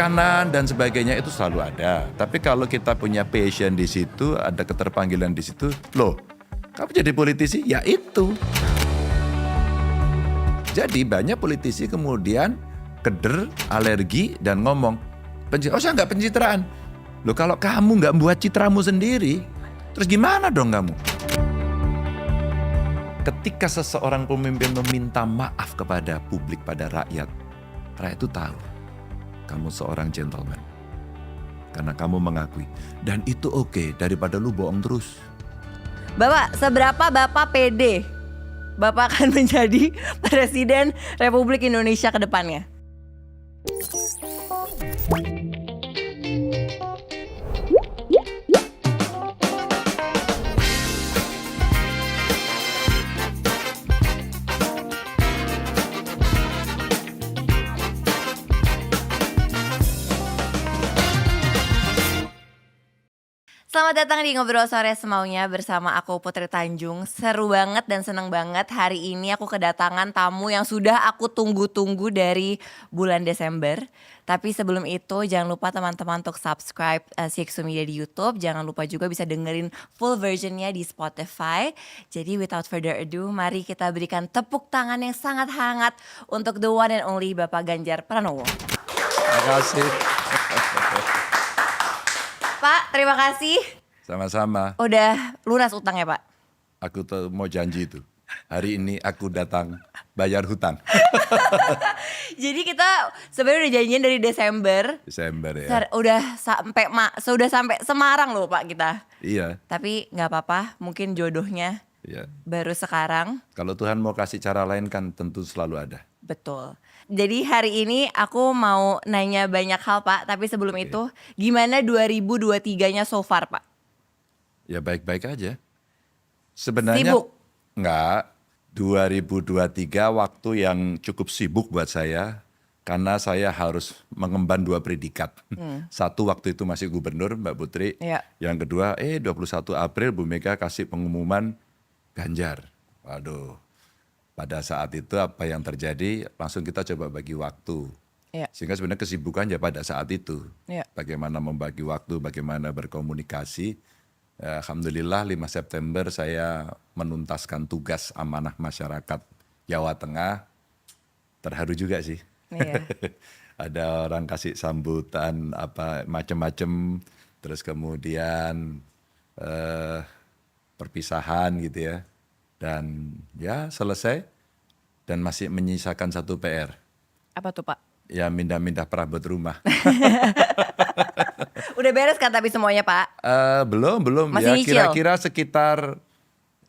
tekanan dan sebagainya itu selalu ada. Tapi kalau kita punya passion di situ, ada keterpanggilan di situ, loh, kamu jadi politisi? Ya itu. Jadi banyak politisi kemudian keder, alergi, dan ngomong, oh saya nggak pencitraan. Loh kalau kamu nggak buat citramu sendiri, terus gimana dong kamu? Ketika seseorang pemimpin meminta maaf kepada publik, pada rakyat itu tahu kamu seorang gentleman. Karena kamu mengakui. Dan itu oke, daripada lu bohong terus. Bapak, seberapa Bapak pede Bapak akan menjadi Presiden Republik Indonesia ke depannya? Selamat datang di Ngobrol Sore Semaunya bersama aku Putri Tanjung. Seru banget dan seneng banget hari ini aku kedatangan tamu yang sudah aku tunggu-tunggu dari bulan Desember. Tapi sebelum itu jangan lupa teman-teman untuk subscribe CXO Media di YouTube. Jangan lupa juga bisa dengerin full versionnya di Spotify. Jadi without further ado, mari kita berikan tepuk tangan yang sangat hangat untuk the one and only Bapak Ganjar Pranowo. Terima kasih. Pak, terima kasih. Sama-sama. Udah lunas utangnya, Pak? Aku tuh mau janji itu. Hari ini aku datang bayar hutang. Jadi kita sebenarnya udah janjian dari Desember. Desember ya. Sudah sampai Semarang loh Pak kita. Iya. Tapi nggak apa-apa, mungkin jodohnya Iya. baru sekarang. Kalau Tuhan mau kasih cara lain kan tentu selalu ada. Betul. Jadi hari ini aku mau nanya banyak hal Pak. Tapi sebelum itu, gimana 2023-nya so far Pak? Ya baik-baik aja. Sebenarnya Sibuk? Enggak. 2023 waktu yang cukup sibuk buat saya. Karena saya harus mengemban 2 predikat. Satu waktu itu masih gubernur Mbak Putri. Iya. Yang kedua 21 April Bu Mega kasih pengumuman Ganjar. Waduh. Pada saat itu apa yang terjadi langsung kita coba bagi waktu. Iya. Sehingga sebenarnya kesibukan ya pada saat itu. Iya. Bagaimana membagi waktu, bagaimana berkomunikasi. Alhamdulillah 5 September saya menuntaskan tugas amanah masyarakat Jawa Tengah. Terharu juga sih. Iya. Ada orang kasih sambutan apa macam-macam. Terus kemudian perpisahan gitu ya. Dan ya selesai dan masih menyisakan satu PR. Apa tuh Pak? Ya mindah-mindah perabot rumah. Udah beres kan tapi semuanya Pak? Belum. Masih Ya nyicil? kira-kira sekitar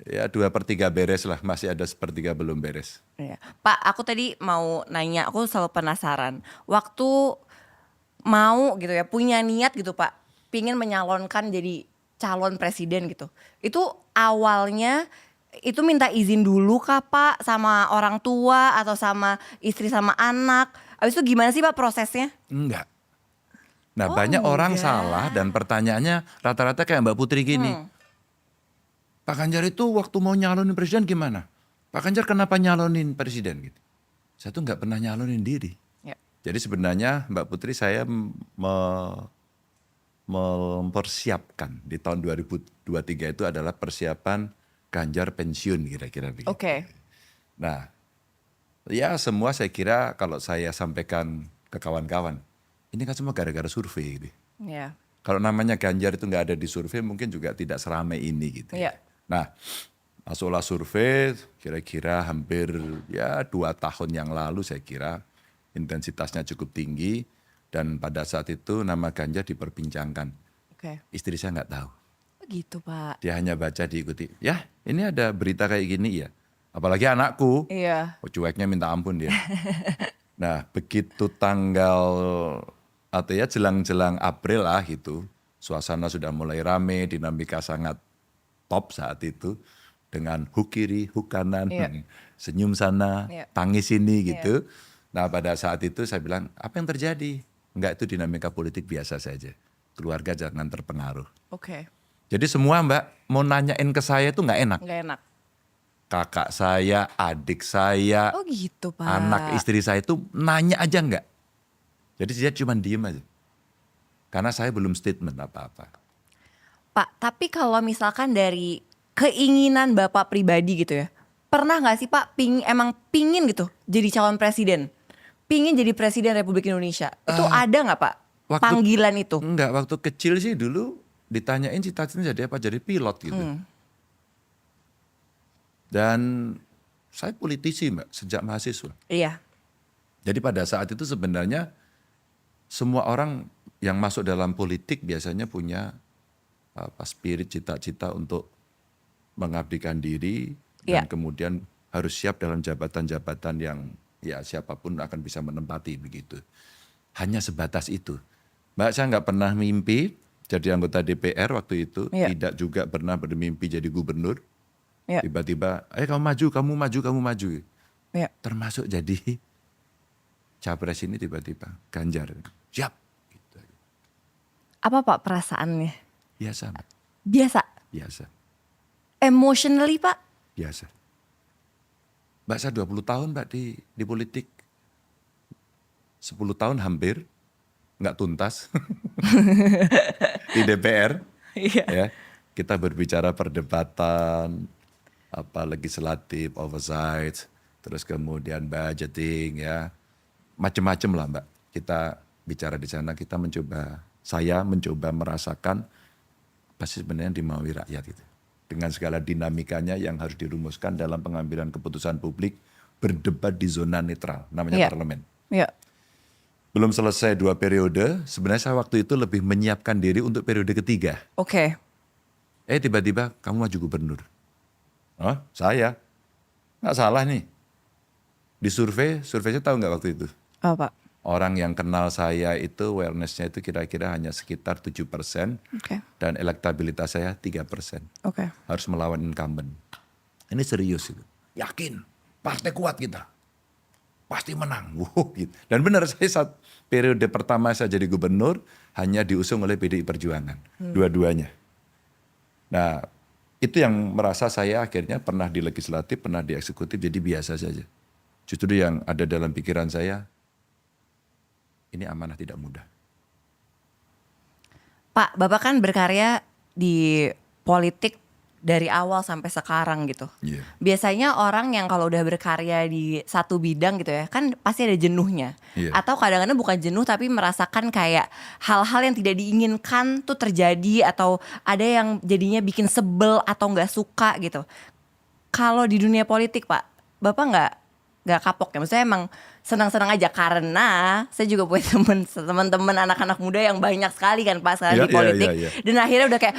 ya 2/3 beres lah. Masih ada 1/3 belum beres. Iya. Pak, aku tadi mau nanya, aku selalu penasaran. Waktu mau gitu ya, punya niat gitu Pak, pingin menyalonkan jadi calon presiden gitu. Itu awalnya itu minta izin dulu kah Pak sama orang tua atau sama istri sama anak? Abis itu gimana sih Pak prosesnya? Enggak. Nah banyak orang salah dan pertanyaannya rata-rata kayak Mbak Putri gini. Pak Ganjar itu waktu mau nyalonin presiden gimana? Pak Ganjar kenapa nyalonin presiden gitu? Saya tuh nggak pernah nyalonin diri. Ya. Jadi sebenarnya Mbak Putri saya mempersiapkan di tahun 2023 itu adalah persiapan Ganjar pensiun kira-kira begitu. Oke. Nah ya semua saya kira kalau saya sampaikan ke kawan-kawan. Ini kan semua gara-gara survei gitu. Iya. Kalau namanya Ganjar itu nggak ada di survei mungkin juga tidak seramai ini gitu. Iya. Nah masuklah survei kira-kira hampir ya 2 tahun yang lalu saya kira intensitasnya cukup tinggi. Dan pada saat itu nama Ganjar diperbincangkan. Oke. Istri saya nggak tahu. Gitu Pak. Dia hanya baca diikuti. Ya ini ada berita kayak gini ya. Apalagi anakku. Iya. Cueknya minta ampun dia. Nah begitu tanggal atau ya jelang-jelang April lah gitu. Suasana sudah mulai rame, dinamika sangat top saat itu. Dengan hook kiri, hook kanan, senyum sana, tangis sini gitu. Nah pada saat itu saya bilang apa yang terjadi? Enggak, itu dinamika politik biasa saja. Keluarga jangan terpengaruh. Oke. Jadi semua Mbak mau nanyain ke saya tuh nggak enak. Nggak enak. Kakak saya, adik saya, Oh gitu Pak. anak istri saya itu nanya aja nggak. Jadi dia cuma diem aja. Karena saya belum statement apa-apa. Pak, tapi kalau misalkan dari keinginan Bapak pribadi gitu ya, pernah nggak sih Pak emang pingin gitu jadi calon presiden? Pingin jadi presiden Republik Indonesia? Itu ada nggak Pak panggilan itu? Enggak, waktu kecil sih dulu ditanyain cita-citanya jadi apa? Jadi pilot gitu. Dan saya politisi Mbak, sejak mahasiswa. Iya, Jadi pada saat itu sebenarnya semua orang yang masuk dalam politik biasanya punya spirit, cita-cita untuk mengabdikan diri dan Iya. kemudian harus siap dalam jabatan-jabatan yang ya siapapun akan bisa menempati begitu. Hanya sebatas itu. Mbak, saya nggak pernah mimpi jadi anggota DPR waktu itu, Iya. tidak juga pernah bermimpi jadi gubernur. Iya. Tiba-tiba, kamu maju, kamu maju, kamu maju. Iya. Termasuk jadi capres ini tiba-tiba Ganjar. Siap. Gitu. Apa Pak perasaannya? Biasa, Mbak. Biasa? Biasa. Emotionally Pak? Biasa. Mbak, saya 20 tahun Mbak di politik. 10 tahun hampir, nggak tuntas. Di DPR. Iya. Ya, kita berbicara perdebatan, legislatif, oversight, terus kemudian budgeting ya. Macem-macem lah Mbak. Kita bicara di sana, saya mencoba merasakan apa sih sebenarnya yang dimaui rakyat itu. Dengan segala dinamikanya yang harus dirumuskan dalam pengambilan keputusan publik, berdebat di zona netral, namanya Iya. parlemen. Iya. Belum selesai 2 periode, sebenarnya saya waktu itu lebih menyiapkan diri untuk periode ketiga. Oke. Tiba-tiba kamu maju gubernur. Oh, saya? Nggak salah nih. Di survei saya tahu nggak waktu itu? Apa Pak? Orang yang kenal saya itu awareness-nya itu kira-kira hanya sekitar 7%. Oke. Dan elektabilitas saya 3%. Oke. Harus melawan incumbent. Ini serius itu. Yakin, partai kuat kita. Pasti menang. Gitu. Dan benar saya saat periode pertama saya jadi gubernur hanya diusung oleh PDI Perjuangan. Dua-duanya. Nah itu yang merasa saya akhirnya pernah di legislatif, pernah di eksekutif jadi biasa saja. Justru yang ada dalam pikiran saya, ini amanah tidak mudah. Pak, Bapak kan berkarya di politik dari awal sampai sekarang gitu. Iya. Biasanya orang yang kalau udah berkarya di satu bidang gitu ya, kan pasti ada jenuhnya. Iya. Atau kadang-kadang bukan jenuh tapi merasakan kayak hal-hal yang tidak diinginkan tuh terjadi, atau ada yang jadinya bikin sebel atau nggak suka gitu. Kalau di dunia politik Pak, Bapak nggak kapok ya? Maksudnya emang senang-senang aja, karena saya juga punya teman-teman anak-anak muda yang banyak sekali kan Pak sekarang Iya, di politik. iya. Dan akhirnya udah kayak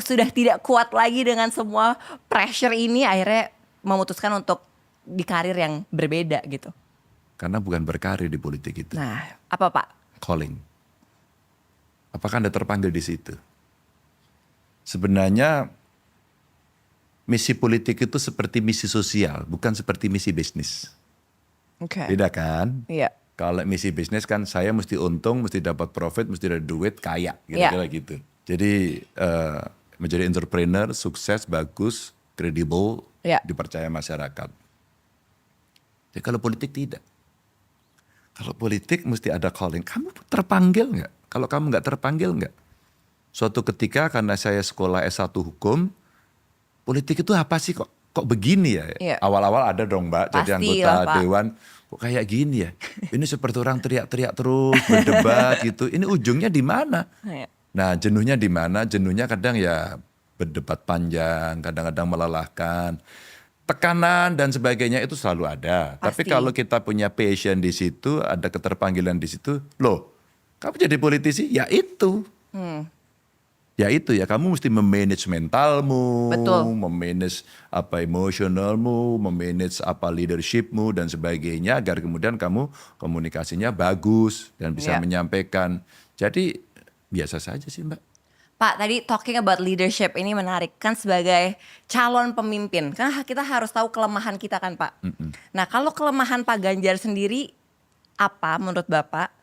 sudah tidak kuat lagi dengan semua pressure ini, akhirnya memutuskan untuk di karir yang berbeda gitu. Karena bukan berkarir di politik itu. Nah, apa Pak? Calling. Apakah Anda terpanggil di situ? Sebenarnya misi politik itu seperti misi sosial, bukan seperti misi bisnis. Oke. Beda kan? Iya. Kalau misi bisnis kan saya mesti untung, mesti dapat profit, mesti ada duit, kaya, kira-kira gitu. Jadi menjadi entrepreneur, sukses, bagus, kredibel, dipercaya masyarakat. Jadi kalau politik tidak. Kalau politik mesti ada calling. Kamu terpanggil nggak? Kalau kamu nggak terpanggil nggak? Suatu ketika karena saya sekolah S1 hukum, politik itu apa sih kok begini ya? Iya. Awal-awal ada dong Mbak, jadi Pasti anggota lah, Pak. dewan. Kok kayak gini ya? Ini seperti orang teriak-teriak terus, berdebat gitu. Ini ujungnya di mana? Iya. Nah jenuhnya di mana? Jenuhnya kadang ya berdebat panjang, kadang-kadang melelahkan. Tekanan dan sebagainya itu selalu ada. Tapi Pasti. kalau kita punya passion di situ, ada keterpanggilan di situ, loh kamu jadi politisi? Ya itu. Ya itu ya, kamu mesti memanage mentalmu, Betul. memanage emosionalmu, memanage leadershipmu dan sebagainya agar kemudian kamu komunikasinya bagus dan bisa Iya. menyampaikan. Jadi biasa saja sih Mbak. Pak, tadi talking about leadership ini menarik kan, sebagai calon pemimpin kan kita harus tahu kelemahan kita kan Pak. Nah kalau kelemahan Pak Ganjar sendiri apa menurut Bapak?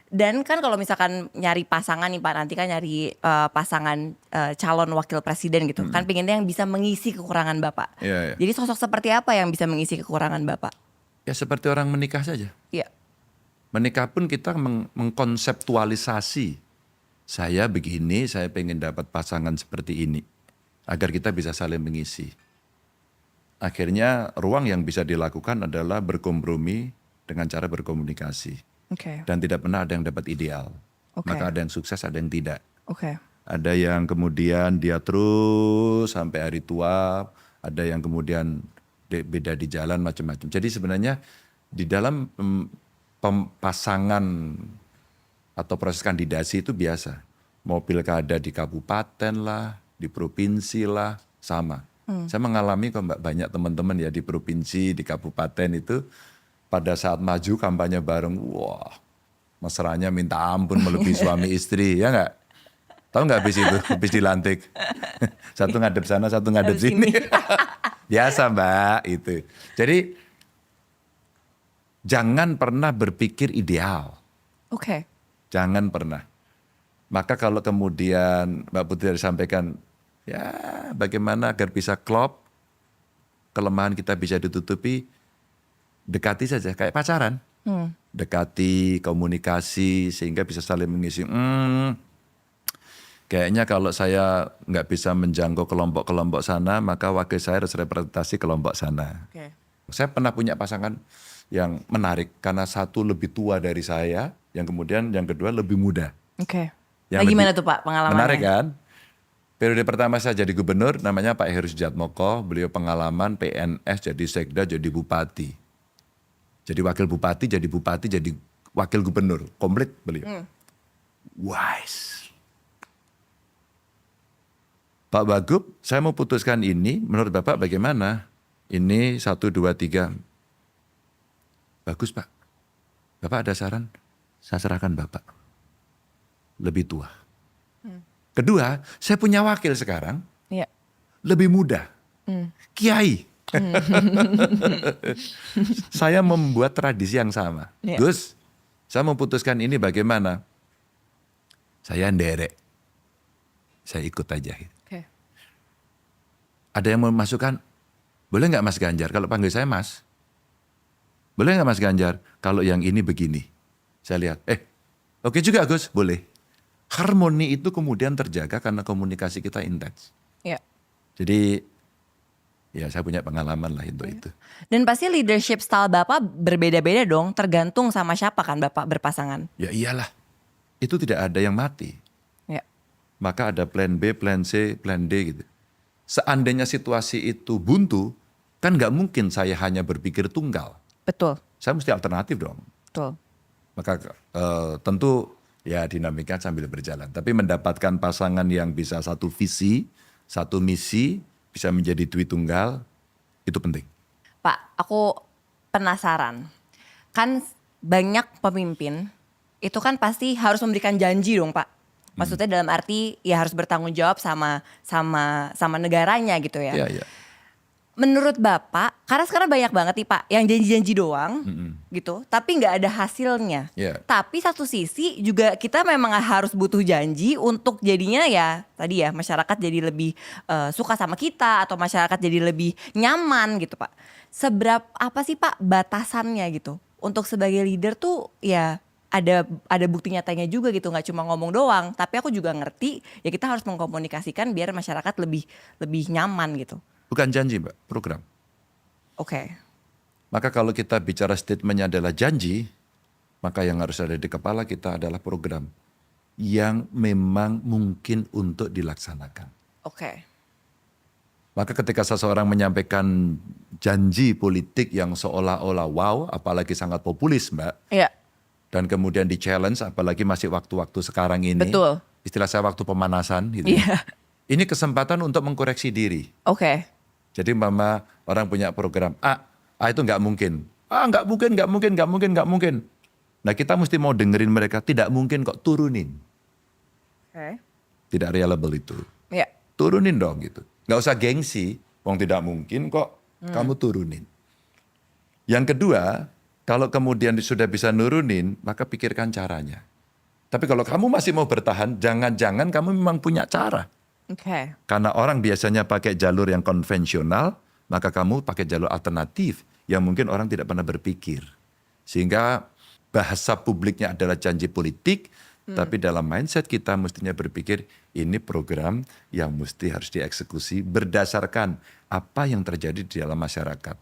Dan kan kalau misalkan nyari pasangan nih Pak, nanti kan nyari pasangan calon wakil presiden gitu, kan pengennya yang bisa mengisi kekurangan Bapak. Iya, iya. Jadi sosok seperti apa yang bisa mengisi kekurangan Bapak? Ya seperti orang menikah saja. Iya. Menikah pun kita mengkonseptualisasi. Saya begini, saya pengen dapat pasangan seperti ini. Agar kita bisa saling mengisi. Akhirnya ruang yang bisa dilakukan adalah berkompromi dengan cara berkomunikasi. Oke. Dan tidak pernah ada yang dapat ideal. Oke. Maka ada yang sukses, ada yang tidak. Oke. Ada yang kemudian dia terus sampai hari tua, ada yang kemudian beda di jalan macam-macam. Jadi sebenarnya di dalam pasangan atau proses kandidasi itu biasa. Mau pilkada di kabupaten lah, di provinsi lah, sama. Saya mengalami kok Mbak, banyak teman-teman ya di provinsi, di kabupaten itu pada saat maju kampanye bareng, wah mesranya minta ampun melebihi suami istri, ya nggak? Tahu nggak habis itu, habis dilantik. Satu ngadep sana, satu ngadep sini. Biasa Mbak, itu. Jadi jangan pernah berpikir ideal. Oke. Jangan pernah. Maka kalau kemudian Mbak Putri sampaikan, ya bagaimana agar bisa klop, kelemahan kita bisa ditutupi, dekati saja kayak pacaran. Dekati, komunikasi sehingga bisa saling mengisi. Kayaknya kalau saya nggak bisa menjangkau kelompok-kelompok sana, maka wakil saya harus representasi kelompok sana. Oke. Saya pernah punya pasangan yang menarik karena satu lebih tua dari saya, yang kemudian yang kedua lebih muda. Oke. Yang Nah, gimana lebih tuh Pak pengalamannya? Menarik kan? Periode pertama saya jadi gubernur, namanya Pak Heru Sujatmoko, beliau pengalaman PNS, jadi sekda, jadi bupati. Jadi wakil bupati, jadi wakil gubernur, komplit beliau. Wise. Pak Wagub, saya mau putuskan ini, menurut Bapak bagaimana? Ini 1, 2, 3. Bagus Pak. Bapak ada saran? Saya serahkan Bapak. Lebih tua. Kedua, saya punya wakil sekarang, Iya. lebih muda. Kiai. Saya membuat tradisi yang sama. Iya. Gus, saya memutuskan ini bagaimana? Saya nderek. Saya ikut aja. Oke. Ada yang memasukkan, boleh nggak Mas Ganjar? Kalau panggil saya Mas. Boleh nggak Mas Ganjar? Kalau yang ini begini. Saya lihat, oke juga Gus, boleh. Harmoni itu kemudian terjaga karena komunikasi kita intens. Iya. Jadi ya saya punya pengalaman lah untuk itu. Dan pasti leadership style Bapak berbeda-beda dong, tergantung sama siapa kan Bapak berpasangan. Ya iyalah, itu tidak ada yang mati. Iya. Maka ada plan B, plan C, plan D gitu. Seandainya situasi itu buntu, kan nggak mungkin saya hanya berpikir tunggal. Betul. Saya mesti alternatif dong. Betul. Maka tentu ya dinamika sambil berjalan. Tapi mendapatkan pasangan yang bisa satu visi, satu misi, bisa menjadi duit tunggal, itu penting. Pak, aku penasaran. Kan banyak pemimpin itu kan pasti harus memberikan janji dong Pak. Maksudnya dalam arti ya harus bertanggung jawab sama negaranya gitu ya. Iya, iya. Menurut Bapak, karena sekarang banyak banget nih Pak yang janji-janji doang gitu, tapi nggak ada hasilnya. Iya. Tapi satu sisi juga kita memang harus butuh janji untuk jadinya ya tadi ya masyarakat jadi lebih suka sama kita atau masyarakat jadi lebih nyaman gitu Pak. Seberapa apa sih Pak batasannya gitu untuk sebagai leader tuh ya ada bukti nyatanya juga gitu, nggak cuma ngomong doang. Tapi aku juga ngerti ya kita harus mengkomunikasikan biar masyarakat lebih nyaman gitu. Bukan janji Mbak, program. Oke. Maka kalau kita bicara statementnya adalah janji, maka yang harus ada di kepala kita adalah program yang memang mungkin untuk dilaksanakan. Oke. Maka ketika seseorang menyampaikan janji politik yang seolah-olah wow, apalagi sangat populis Mbak, Iya. dan kemudian di challenge, apalagi masih waktu-waktu sekarang ini, Betul. istilah saya waktu pemanasan gitu. Iya. Ini kesempatan untuk mengkoreksi diri. Oke. Jadi mama orang punya program A itu nggak mungkin. Nggak mungkin. Nah kita mesti mau dengerin mereka, tidak mungkin kok, turunin. Oke. Tidak reliable itu. Iya. Turunin dong gitu. Nggak usah gengsi, wong tidak mungkin kok, kamu turunin. Yang kedua, kalau kemudian sudah bisa nurunin, maka pikirkan caranya. Tapi kalau kamu masih mau bertahan, jangan-jangan kamu memang punya cara. Oke. Karena orang biasanya pakai jalur yang konvensional, maka kamu pakai jalur alternatif yang mungkin orang tidak pernah berpikir. Sehingga bahasa publiknya adalah janji politik, tapi dalam mindset kita mestinya berpikir ini program yang mesti harus dieksekusi berdasarkan apa yang terjadi di dalam masyarakat,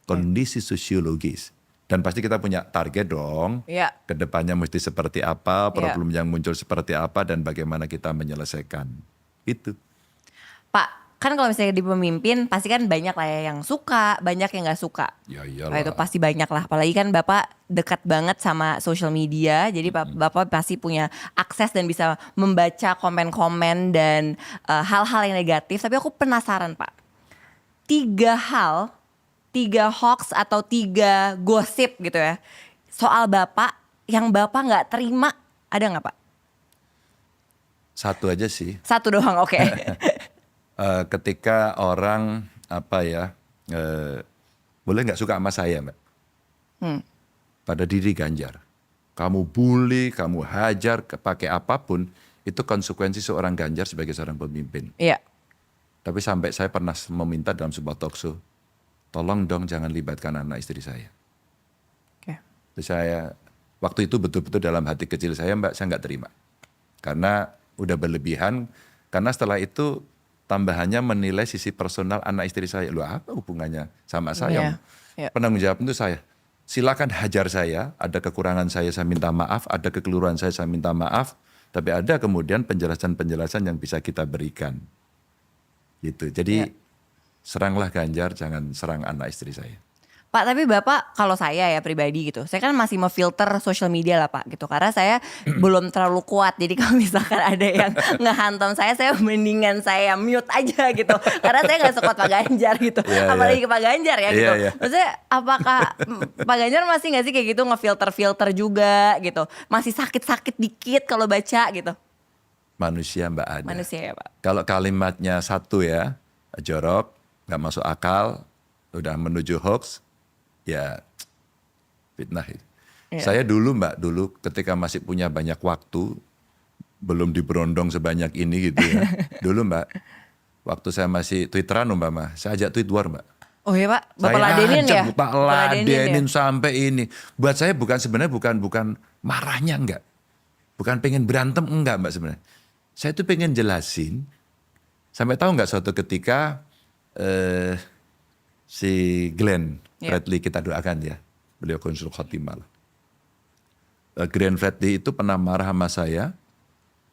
kondisi sosiologis. Dan pasti kita punya target dong, Iya. kedepannya mesti seperti apa, Iya. problem yang muncul seperti apa, dan bagaimana kita menyelesaikan. Itu. Pak, kan kalau misalnya di pemimpin pasti kan banyak lah ya yang suka, banyak yang nggak suka. Ya Nah, itu iyalah. pasti banyak lah. Apalagi kan Bapak dekat banget sama social media, jadi Bapak pasti punya akses dan bisa membaca komen-komen dan hal-hal yang negatif. Tapi aku penasaran Pak, 3 hoax atau 3 gosip gitu ya soal Bapak yang Bapak nggak terima, ada nggak Pak? Satu aja sih. Satu doang, oke. Ketika orang boleh nggak suka sama saya, Mbak? Pada diri Ganjar, kamu bully, kamu hajar, pakai apapun, itu konsekuensi seorang Ganjar sebagai seorang pemimpin. Iya. Tapi sampai saya pernah meminta dalam sebuah talk show, tolong dong jangan libatkan anak istri saya. Oke. Terus saya waktu itu betul-betul dalam hati kecil saya, Mbak, saya nggak terima, karena udah berlebihan. Karena setelah itu tambahannya menilai sisi personal anak istri saya. Loh, apa hubungannya sama saya? Iya. Penanggung jawab itu saya. Silakan hajar saya, ada kekurangan saya minta maaf, ada kekeliruan saya minta maaf, tapi ada kemudian penjelasan-penjelasan yang bisa kita berikan. Gitu. Jadi seranglah Ganjar, jangan serang anak istri saya. Pak, tapi Bapak kalau saya ya pribadi gitu, saya kan masih memfilter social media lah Pak gitu. Karena saya belum terlalu kuat, jadi kalau misalkan ada yang ngehantam saya mendingan saya mute aja gitu. Karena saya gak sekuat Pak Ganjar gitu, Iya, apalagi iya. ke Pak Ganjar ya gitu. Iya, iya. Maksudnya apakah Pak Ganjar masih gak sih kayak gitu ngefilter-filter juga gitu. Masih sakit-sakit dikit kalau baca gitu. Manusia, Mbak, ada. Manusia ya Pak. Kalau kalimatnya satu ya, jorok, nggak masuk akal, udah menuju hoax, ya fitnah itu. Iya. Saya dulu Mbak, ketika masih punya banyak waktu, belum diberondong sebanyak ini gitu ya. Dulu Mbak, waktu saya masih Twitteran umpama, saya ajak tweet war Mbak. Oh iya Pak, Bapak Saya ladenin ajak ya? Pak Bapak ladenin ya? sampai ini. Buat saya sebenarnya bukan marahnya enggak. Bukan pengen berantem enggak Mbak sebenarnya. Saya tuh pengen jelasin, sampai tahu nggak suatu ketika si Glenn Fredly, kita doakan ya, beliau konsul khotimah. Glenn Fredly itu pernah marah sama saya,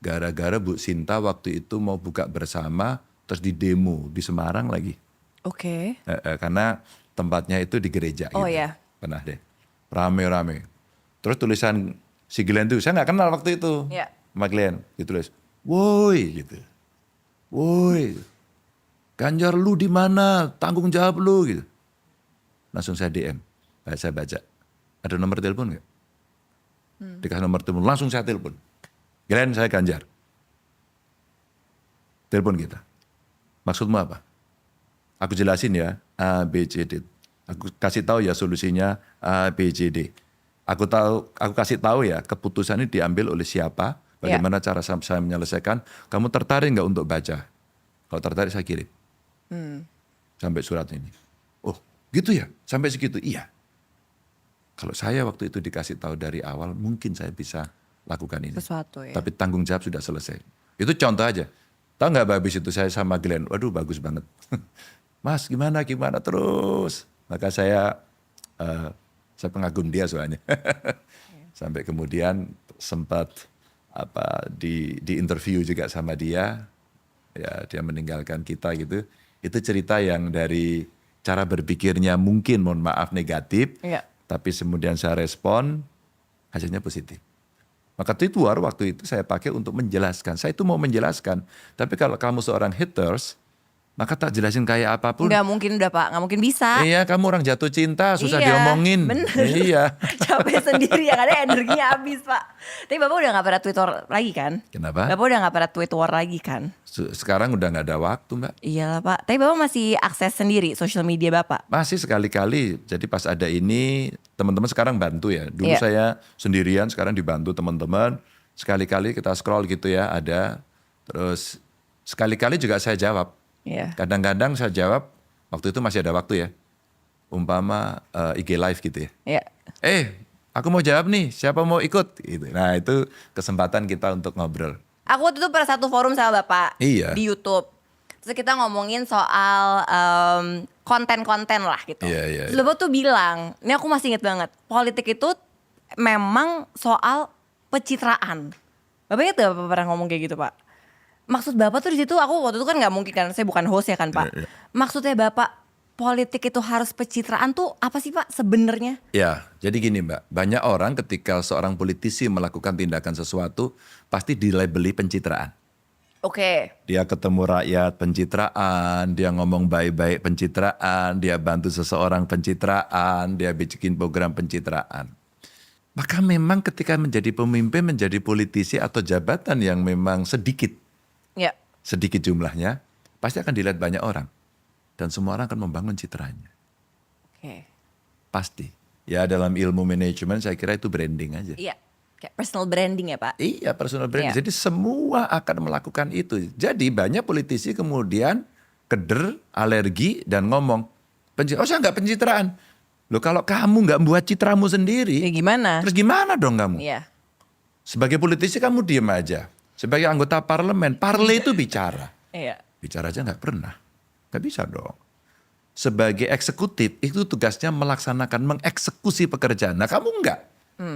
gara-gara Bu Sinta waktu itu mau buka bersama, terus di demo di Semarang lagi. Oke. Karena tempatnya itu di gereja Oh, gitu. iya. Pernah deh, rame-rame. Terus tulisan si Glenn tuh, saya nggak kenal waktu itu. Iya. Sama Glenn, ditulis, woi gitu. Woi, Ganjar lu di mana? Tanggung jawab lu gitu. Langsung saya DM, saya baca. Ada nomor telepon nggak? Dikasih nomor telepon, langsung saya telepon. Glenn, saya Ganjar. Telepon kita. Maksudmu apa? Aku jelasin ya, A, B, C, D. Aku kasih tahu ya solusinya A, B, C, D. Aku kasih tahu ya keputusan ini diambil oleh siapa, bagaimana cara saya menyelesaikan. Kamu tertarik nggak untuk baca? Kalau tertarik saya kirim. Sampai surat ini. Oh gitu ya, sampai segitu? Iya. Kalau saya waktu itu dikasih tahu dari awal, mungkin saya bisa lakukan ini. Sesuatu ya. Tapi tanggung jawab sudah selesai. Itu contoh aja. Tahu nggak habis itu saya sama Glenn, waduh bagus banget. Mas gimana terus. Maka saya pengagum dia soalnya. Sampai kemudian sempat di interview juga sama dia. Ya dia meninggalkan kita gitu. Itu cerita yang dari cara berpikirnya mungkin mohon maaf negatif. Iya. Tapi kemudian saya respon, hasilnya positif. Maka tweet war waktu itu saya pakai untuk menjelaskan. Saya itu mau menjelaskan. Tapi kalau kamu seorang haters, maka tak jelasin kayak apapun. Nggak mungkin udah Pak, nggak mungkin bisa. Iya, kamu orang jatuh cinta, susah Iya, diomongin. bener. Iya. Capek sendiri, yang ada energinya habis Pak. Tapi Bapak udah gak pada tweet war lagi kan? Kenapa? Bapak udah gak pada tweet war lagi kan? Sekarang udah nggak ada waktu Mbak. Iyalah Pak, tapi Bapak masih akses sendiri social media Bapak? Masih sekali-kali. Jadi pas ada ini, teman-teman sekarang bantu ya. Dulu Iya. saya sendirian, sekarang dibantu teman-teman. Sekali-kali kita scroll gitu ya, ada. Terus sekali-kali juga saya jawab. Iya. Kadang-kadang saya jawab, waktu itu masih ada waktu ya. Umpama IG live gitu ya. Iya. Aku mau jawab nih, siapa mau ikut? Gitu. Nah itu kesempatan kita untuk ngobrol. Aku waktu itu pernah satu forum sama Bapak Iya. di YouTube. Terus kita ngomongin soal konten-konten lah gitu. Iya. Terus Bapak tuh bilang, ini aku masih inget banget, politik itu memang soal pencitraan. Bapak inget gak Bapak pernah ngomong kayak gitu Pak? Maksud Bapak tuh di situ, aku waktu itu kan nggak mungkin kan, saya bukan host ya kan Pak. Iya. Maksudnya Bapak, politik itu harus pencitraan tuh apa sih Pak sebenarnya? Ya, jadi gini Mbak, banyak orang ketika seorang politisi melakukan tindakan sesuatu pasti dilabeli pencitraan. Oke. Dia ketemu rakyat pencitraan, dia ngomong baik-baik pencitraan, dia bantu seseorang pencitraan, dia bikin program pencitraan. Maka memang ketika menjadi pemimpin, menjadi politisi atau jabatan yang memang sedikit jumlahnya, pasti akan dilihat banyak orang. Dan semua orang akan membangun citranya. Oke. Pasti. Ya dalam ilmu manajemen saya kira itu branding aja. Iya, kayak personal branding ya Pak. Iya personal branding. Iya. Jadi semua akan melakukan itu. Jadi banyak politisi kemudian keder, alergi dan ngomong, oh saya nggak pencitraan. Loh kalau kamu nggak membuat citramu sendiri, Ya gimana? terus gimana dong kamu? Iya. Sebagai politisi kamu diem aja. Sebagai anggota parlemen, parle itu bicara. Iya. Bicara aja nggak pernah. Nggak bisa dong. Sebagai eksekutif itu tugasnya melaksanakan, mengeksekusi pekerjaan. Nah kamu enggak.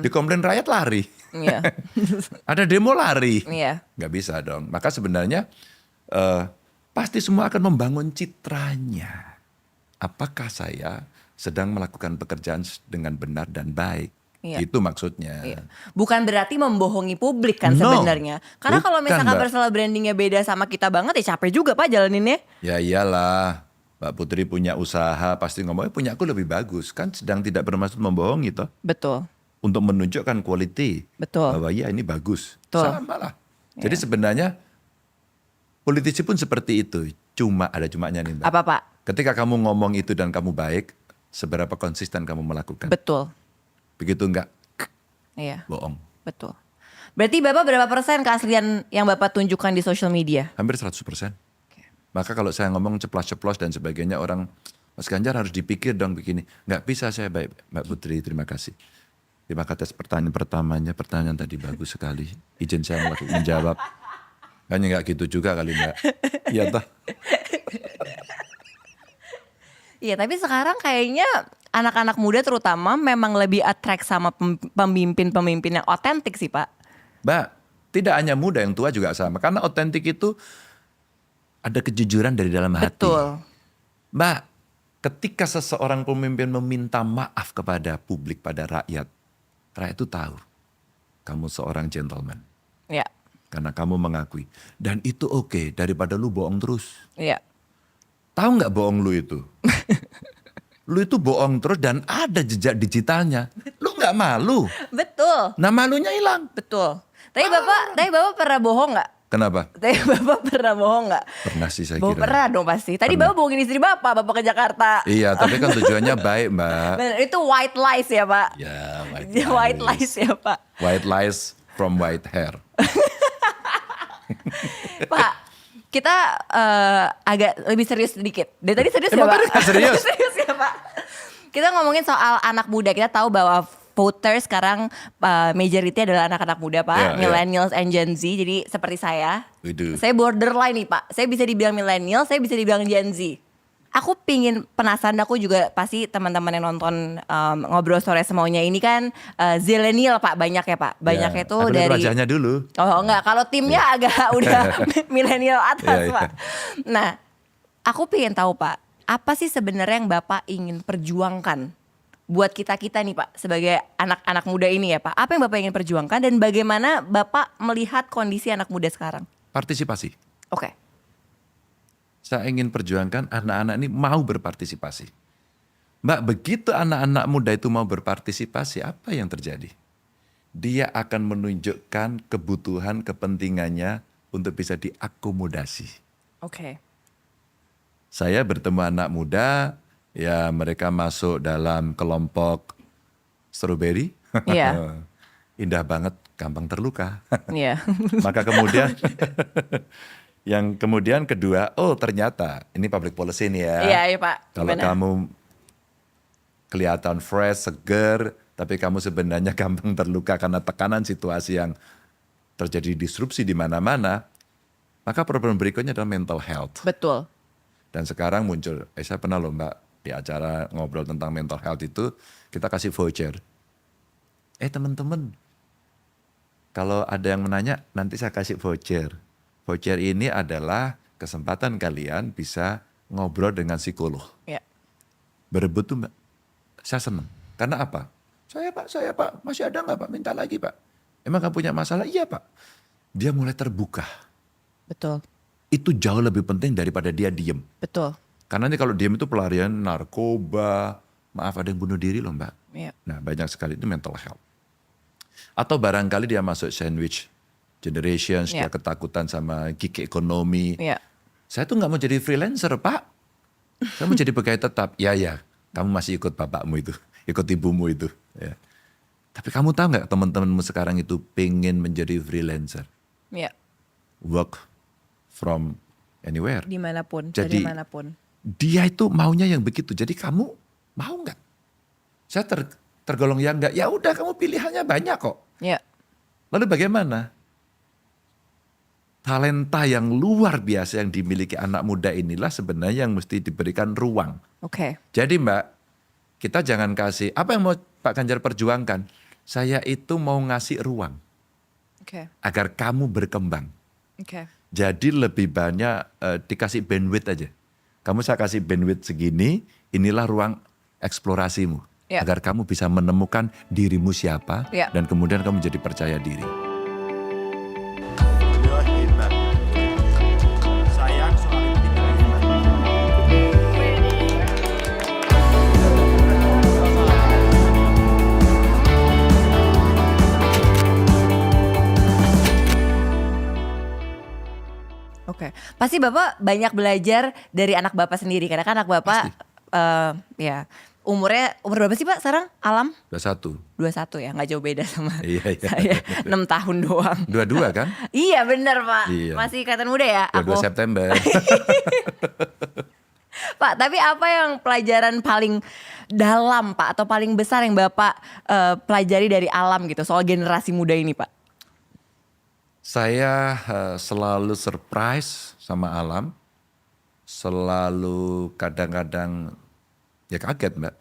Dikomplain rakyat lari. Iya. Ada demo lari. Iya. Nggak bisa dong. Maka sebenarnya pasti semua akan membangun citranya. Apakah saya sedang melakukan pekerjaan dengan benar dan baik? Iya. Itu maksudnya. Iya. Bukan berarti membohongi publik kan No. sebenarnya. Karena kalau Bukan, misalkan Mbak. personal brandingnya beda sama kita banget ya capek juga Pak jalaninnya. Ya iyalah. Mbak Putri punya usaha pasti ngomong, punya aku lebih bagus. Kan sedang tidak bermaksud membohongi toh. Betul. Untuk menunjukkan quality. Betul. Bahwa ya ini bagus. Betul. Sama lah. Jadi sebenarnya politisi pun seperti itu. Cuma ada cumanya nih Mbak. Apa Pak? Ketika kamu ngomong itu dan kamu baik, seberapa konsisten kamu melakukan. Betul. Begitu enggak, Iya. bohong. Betul. Berarti Bapak berapa persen keaslian yang Bapak tunjukkan di social media? Hampir 100%. Maka kalau saya ngomong ceplos-ceplos dan sebagainya, orang, Mas Ganjar harus dipikir dong begini. Nggak bisa saya baik, Mbak Putri, terima kasih. Terima kasih atas pertanyaan pertamanya, pertanyaan tadi bagus sekali. Izin saya menjawab. Hanya nggak gitu juga kali Mbak. Iya toh. Iya tapi sekarang kayaknya anak-anak muda terutama memang lebih attract sama pemimpin-pemimpin yang otentik sih Pak. Mbak, tidak hanya muda, yang tua juga sama. Karena otentik itu ada kejujuran dari dalam hati. Betul. Mbak, ketika seseorang pemimpin meminta maaf kepada publik, pada rakyat, rakyat itu tahu kamu seorang gentleman. Iya. Karena kamu mengakui. Dan itu oke, daripada lu bohong terus. Iya. Tahu nggak bohong lu itu? Lu itu bohong terus dan ada jejak digitalnya. Lu nggak malu. Betul. Nah malunya hilang. Betul. Tapi Bapak pernah bohong nggak? Kenapa? Tapi Bapak pernah bohong nggak? Pernah sih saya Bapak kira. pernah dong pasti. Tadi Pernah. Bapak bohongin istri Bapak ke Jakarta. Iya, tapi kan tujuannya baik, Mbak. Bener, itu white lies ya Pak? Ya, White lies ya Pak? White lies from white hair. Pak, kita agak lebih serius sedikit. Dari tadi serius ya Emang Pak? tadi nggak serius? Serius ya Pak? Kita ngomongin soal anak muda. Kita tahu bahwa voters sekarang majority adalah anak-anak muda Pak. Iya, iya. Millennials and Gen Z. Jadi seperti saya. Waduh. Saya borderline nih Pak. Saya bisa dibilang millennial, saya bisa dibilang Gen Z. Aku pingin penasaran, aku juga pasti teman-teman yang nonton ngobrol sore semaunya ini kan zillennial Pak, banyak ya Pak. Banyaknya Ya, tuh aku lihat dari wajahnya dulu. Oh enggak, kalau timnya agak udah milenial atas Iya, iya. Pak. Nah, aku pengen tahu Pak, apa sih sebenarnya yang Bapak ingin perjuangkan buat kita-kita nih Pak, sebagai anak-anak muda ini ya Pak. Apa yang Bapak ingin perjuangkan dan bagaimana Bapak melihat kondisi anak muda sekarang? Partisipasi. Oke. Saya ingin perjuangkan anak-anak ini mau berpartisipasi. Mbak, begitu anak-anak muda itu mau berpartisipasi, apa yang terjadi? Dia akan menunjukkan kebutuhan, kepentingannya untuk bisa diakomodasi. Oke. Saya bertemu anak muda, ya mereka masuk dalam kelompok strawberry. Iya. Indah banget, gampang terluka. Iya. Maka kemudian yang kemudian kedua, oh ternyata ini public policy nih ya. Iya, iya Pak. Kalau Gimana? kamu kelihatan fresh, seger, tapi kamu sebenarnya gampang terluka karena tekanan situasi yang terjadi disrupsi di mana-mana, maka problem berikutnya adalah mental health. Betul. Dan sekarang muncul, saya pernah loh Mbak, di acara ngobrol tentang mental health itu, kita kasih voucher. Teman-teman, kalau ada yang menanya, nanti saya kasih voucher. Voucher ini adalah kesempatan kalian bisa ngobrol dengan psikolog. Ya. Berebut tuh Mbak, saya senang. Karena apa? Saya Pak, masih ada nggak Pak? Minta lagi Pak. Emang kamu punya masalah? Iya Pak. Dia mulai terbuka. Betul. Itu jauh lebih penting daripada dia diem. Betul. Karena nanti kalau diem itu pelarian narkoba, maaf ada yang bunuh diri loh Mbak. Ya. Nah banyak sekali itu mental health. Atau barangkali dia masuk sandwich generation, dia ketakutan sama gig ekonomi. Ya. Saya tuh nggak mau jadi freelancer Pak. Saya mau jadi pegawai tetap. Ya, kamu masih ikut bapakmu itu, ikut ibumu itu. Ya. Tapi kamu tahu nggak teman-temanmu sekarang itu pengen menjadi freelancer? Ya. Work from anywhere. Dimanapun, Jadi, dari manapun. Dia itu maunya yang begitu. Jadi kamu mau nggak? Saya tergolong yang nggak. Ya udah kamu pilihannya banyak kok. Ya. Lalu bagaimana? Talenta yang luar biasa yang dimiliki anak muda inilah sebenarnya yang mesti diberikan ruang. Oke. Jadi Mbak, kita jangan kasih, apa yang mau Pak Ganjar perjuangkan? Saya itu mau ngasih ruang Oke. agar kamu berkembang. Oke. Jadi lebih banyak dikasih bandwidth aja. Kamu saya kasih bandwidth segini, inilah ruang eksplorasimu. Ya. Agar kamu bisa menemukan dirimu siapa Ya. dan kemudian kamu jadi percaya diri. Sayang soal itu tidak hebat. Oke. Pasti Bapak banyak belajar dari anak Bapak sendiri karena kan anak Bapak ya umur berapa sih Pak sekarang? Alam? 21. 21 ya, nggak jauh beda sama Iya. saya. 6 tahun doang. 22 kan? Iya bener Pak, Iya. masih kelihatan muda ya 22 September. Pak, tapi apa yang pelajaran paling dalam Pak atau paling besar yang Bapak pelajari dari alam gitu soal generasi muda ini Pak? Saya selalu surprise sama alam. Selalu kadang-kadang ya kaget Mbak.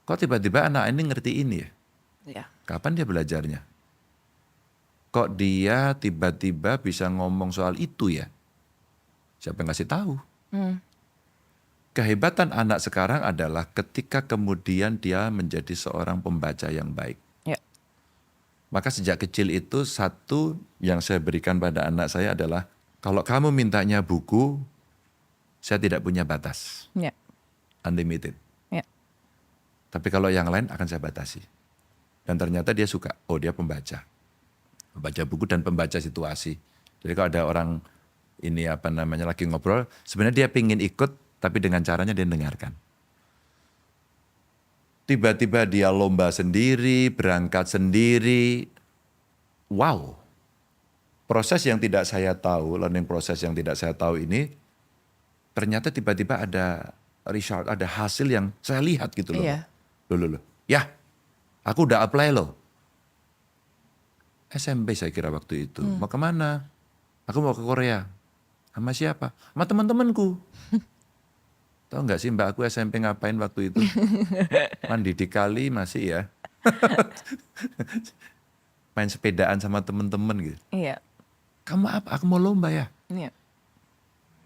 Kok tiba-tiba anak ini ngerti ini ya? Iya. Kapan dia belajarnya? Kok dia tiba-tiba bisa ngomong soal itu ya? Siapa yang kasih tahu? Kehebatan anak sekarang adalah ketika kemudian dia menjadi seorang pembaca yang baik. Ya. Maka sejak kecil itu satu yang saya berikan pada anak saya adalah kalau kamu mintanya buku, saya tidak punya batas, Ya. unlimited. Ya. Tapi kalau yang lain akan saya batasi. Dan ternyata dia suka, dia pembaca. Pembaca buku dan pembaca situasi. Jadi kalau ada orang ini lagi ngobrol, sebenarnya dia pingin ikut, tapi dengan caranya dia dengarkan. Tiba-tiba dia lomba sendiri, berangkat sendiri. Wow. Proses yang tidak saya tahu, learning proses yang tidak saya tahu ini, ternyata tiba-tiba ada result, ada hasil yang saya lihat gitu loh. Iya. Loh. Ya, aku udah apply loh. SMP saya kira waktu itu. Mau kemana? Aku mau ke Korea. Sama siapa? Sama teman-temanku. Tahu nggak sih Mbak aku SMP ngapain waktu itu? Mandi di kali masih ya. Main sepedaan sama teman-teman gitu. Iya. Kamu apa? Aku mau lomba ya. Iya.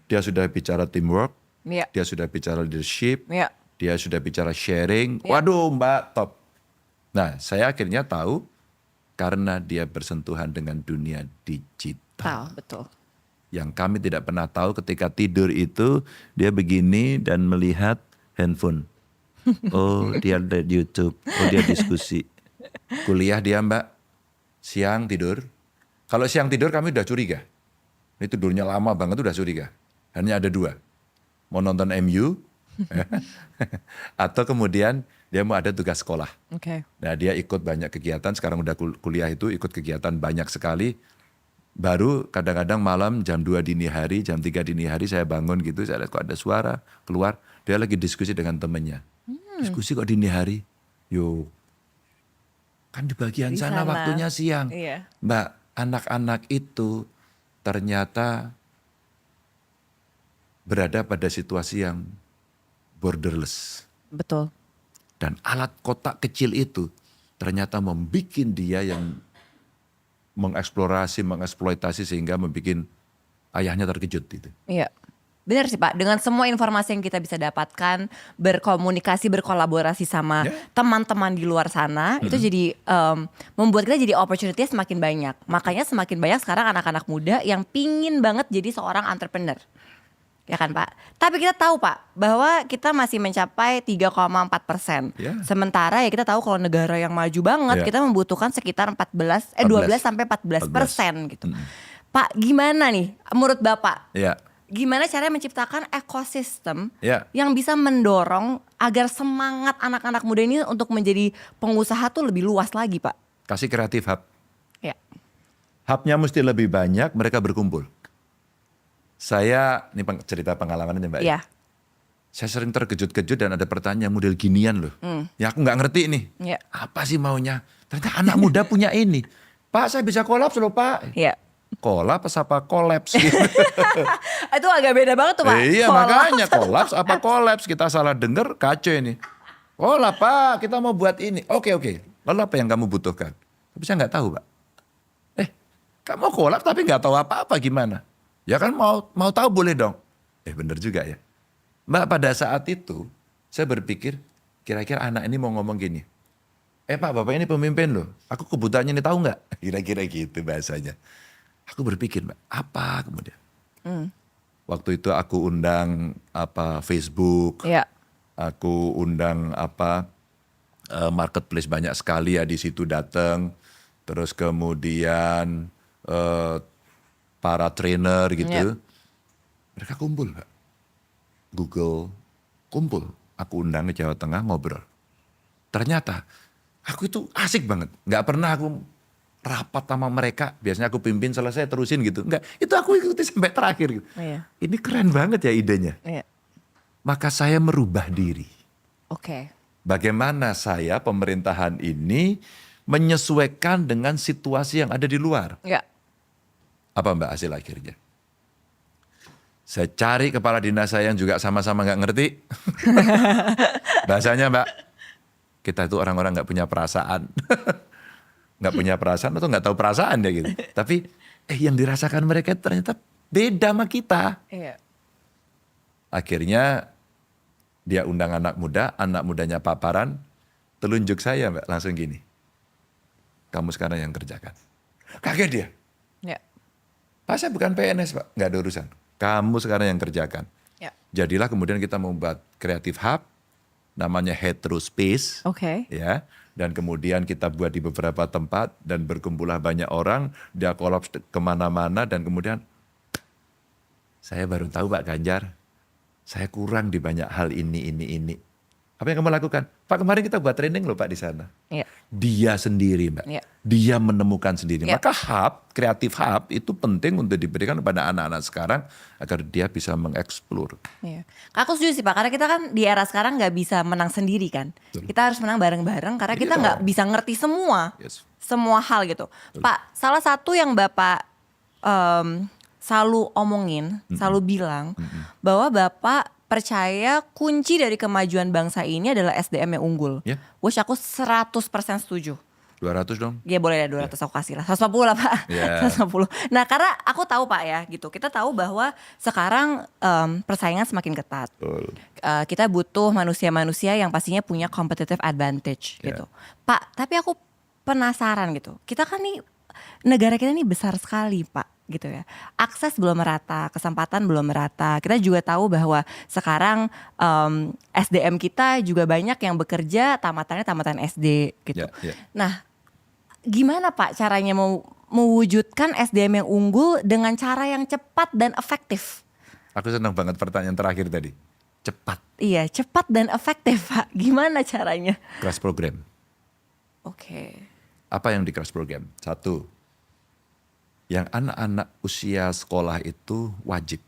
Dia sudah bicara teamwork, Iya. dia sudah bicara leadership, Iya. dia sudah bicara sharing. Ya. Waduh Mbak, top. Nah saya akhirnya tahu karena dia bersentuhan dengan dunia digital. Tahu, betul. Yang kami tidak pernah tahu ketika tidur itu dia begini dan melihat handphone. Oh dia ada YouTube, oh dia diskusi. Kuliah dia Mbak, siang tidur. Kalau siang tidur kami udah curiga. Ini tidurnya lama banget udah curiga. Hanya ada dua. Mau nonton MU atau kemudian dia mau ada tugas sekolah. Oke. Nah dia ikut banyak kegiatan, sekarang udah kuliah itu ikut kegiatan banyak sekali. Baru kadang-kadang malam jam 2 dini hari, jam 3 dini hari saya bangun gitu, saya lihat kok ada suara keluar. Dia lagi diskusi dengan temennya. Diskusi kok dini hari? Yo, Kan di bagian Di sana sana. waktunya siang. Iya. Mbak, anak-anak itu ternyata berada pada situasi yang borderless. Betul. Dan alat kotak kecil itu ternyata membuat dia yang mengeksplorasi, mengeksploitasi sehingga membuat ayahnya terkejut gitu. Iya. Benar sih Pak, dengan semua informasi yang kita bisa dapatkan, berkomunikasi, berkolaborasi sama Ya. teman-teman di luar sana, itu jadi membuat kita jadi opportunity semakin banyak. Makanya semakin banyak sekarang anak-anak muda yang pingin banget jadi seorang entrepreneur. Ya kan Pak? Tapi kita tahu Pak, bahwa kita masih mencapai 3,4%. Ya. Sementara ya kita tahu kalau negara yang maju banget, Ya. kita membutuhkan sekitar 12 sampai 14% gitu. Pak, gimana nih menurut Bapak? Ya, Gimana caranya menciptakan ekosistem ya. yang bisa mendorong agar semangat anak-anak muda ini untuk menjadi pengusaha tuh lebih luas lagi Pak? Kasih kreatif hub. Ya. Hubnya mesti lebih banyak, mereka berkumpul. Saya, ini cerita pengalamannya Mbak. Iya. Saya sering terkejut-kejut dan ada pertanyaan model ginian loh. Ya aku nggak ngerti nih. Iya. Apa sih maunya? Ternyata anak muda punya ini. Pak, saya bisa kolaps loh Pak. Iya. Kolaps apa kolaps? Gitu. Itu agak beda banget tuh Pak. Iya Kolaps. makanya kolaps apa kolaps. Kita salah dengar kacau ini. Kolaps Pak, kita mau buat ini. Oke. Lalu apa yang kamu butuhkan? Tapi saya nggak tahu Pak. Kamu kolaps tapi nggak tahu apa-apa gimana? Ya kan mau tahu boleh dong. Bener juga ya. Mbak, pada saat itu saya berpikir kira-kira anak ini mau ngomong gini. Pak, Bapak ini pemimpin loh. Aku kebutuhannya ini tahu nggak? Kira-kira gitu bahasanya. Aku berpikir, Mbak, apa kemudian? Waktu itu aku undang Facebook. Iya. Aku undang marketplace banyak sekali ya di situ datang. Terus kemudian para trainer gitu. Iya. Mereka kumpul, Mbak. Google kumpul. Aku undang ke Jawa Tengah ngobrol. Ternyata aku itu asik banget. Nggak pernah aku rapat sama mereka. Biasanya aku pimpin selesai terusin gitu. Enggak, itu aku ikuti sampai terakhir gitu. Iya. Ini keren banget ya idenya. Iya. Maka saya merubah diri. Oke. Bagaimana saya pemerintahan ini menyesuaikan dengan situasi yang ada di luar. Iya. Apa Mbak hasil akhirnya? Saya cari kepala dinas saya yang juga sama-sama nggak ngerti. Bahasanya Mbak, kita itu orang-orang nggak punya perasaan. Nggak punya perasaan atau nggak tahu perasaan ya gitu. Tapi yang dirasakan mereka ternyata beda sama kita. Iya. Akhirnya dia undang anak mudanya paparan, telunjuk saya Mbak langsung gini. Kamu sekarang yang kerjakan. Kaget dia. Iya. Pak, saya bukan PNS Pak, nggak ada urusan. Kamu sekarang yang kerjakan. Iya. Jadilah kemudian kita membuat Creative Hub, namanya Hetero Space. Oke. Ya, dan kemudian kita buat di beberapa tempat dan berkumpullah banyak orang, dia kolaps kemana-mana dan kemudian saya baru tahu Pak Ganjar, saya kurang di banyak hal ini. Apa yang kamu lakukan? Pak, kemarin kita buat training loh Pak di sana. Iya. Dia sendiri Mbak, Iya. dia menemukan sendiri. Iya. Maka Creative Hub itu penting untuk diberikan kepada anak-anak sekarang agar dia bisa mengeksplor. Iya. Aku setuju sih Pak, karena kita kan di era sekarang nggak bisa menang sendiri kan. Betul. Kita harus menang bareng-bareng karena kita Iya. nggak bisa ngerti Yes. semua hal gitu. Pak, salah satu yang Bapak selalu omongin, selalu bilang bahwa Bapak percaya kunci dari kemajuan bangsa ini adalah SDM yang unggul. Ya. Which aku 100% setuju. 200 dong. Ya boleh ya 200 aku kasih lah. 150 lah Pak. Ya. 150. Nah karena aku tahu Pak ya gitu. Kita tahu bahwa sekarang persaingan semakin ketat. Betul. Kita butuh manusia-manusia yang pastinya punya competitive advantage Ya. gitu. Pak, tapi aku penasaran gitu. Kita kan nih negara kita nih besar sekali Pak gitu ya. Akses belum merata, kesempatan belum merata. Kita juga tahu bahwa sekarang SDM kita juga banyak yang bekerja tamatannya tamatan SD gitu. Ya. Nah, gimana Pak caranya mewujudkan SDM yang unggul dengan cara yang cepat dan efektif? Aku senang banget pertanyaan terakhir tadi. Cepat. Iya, cepat dan efektif Pak. Gimana caranya? Crash program. Oke. Apa yang di crash program? Satu, yang anak-anak usia sekolah itu wajib.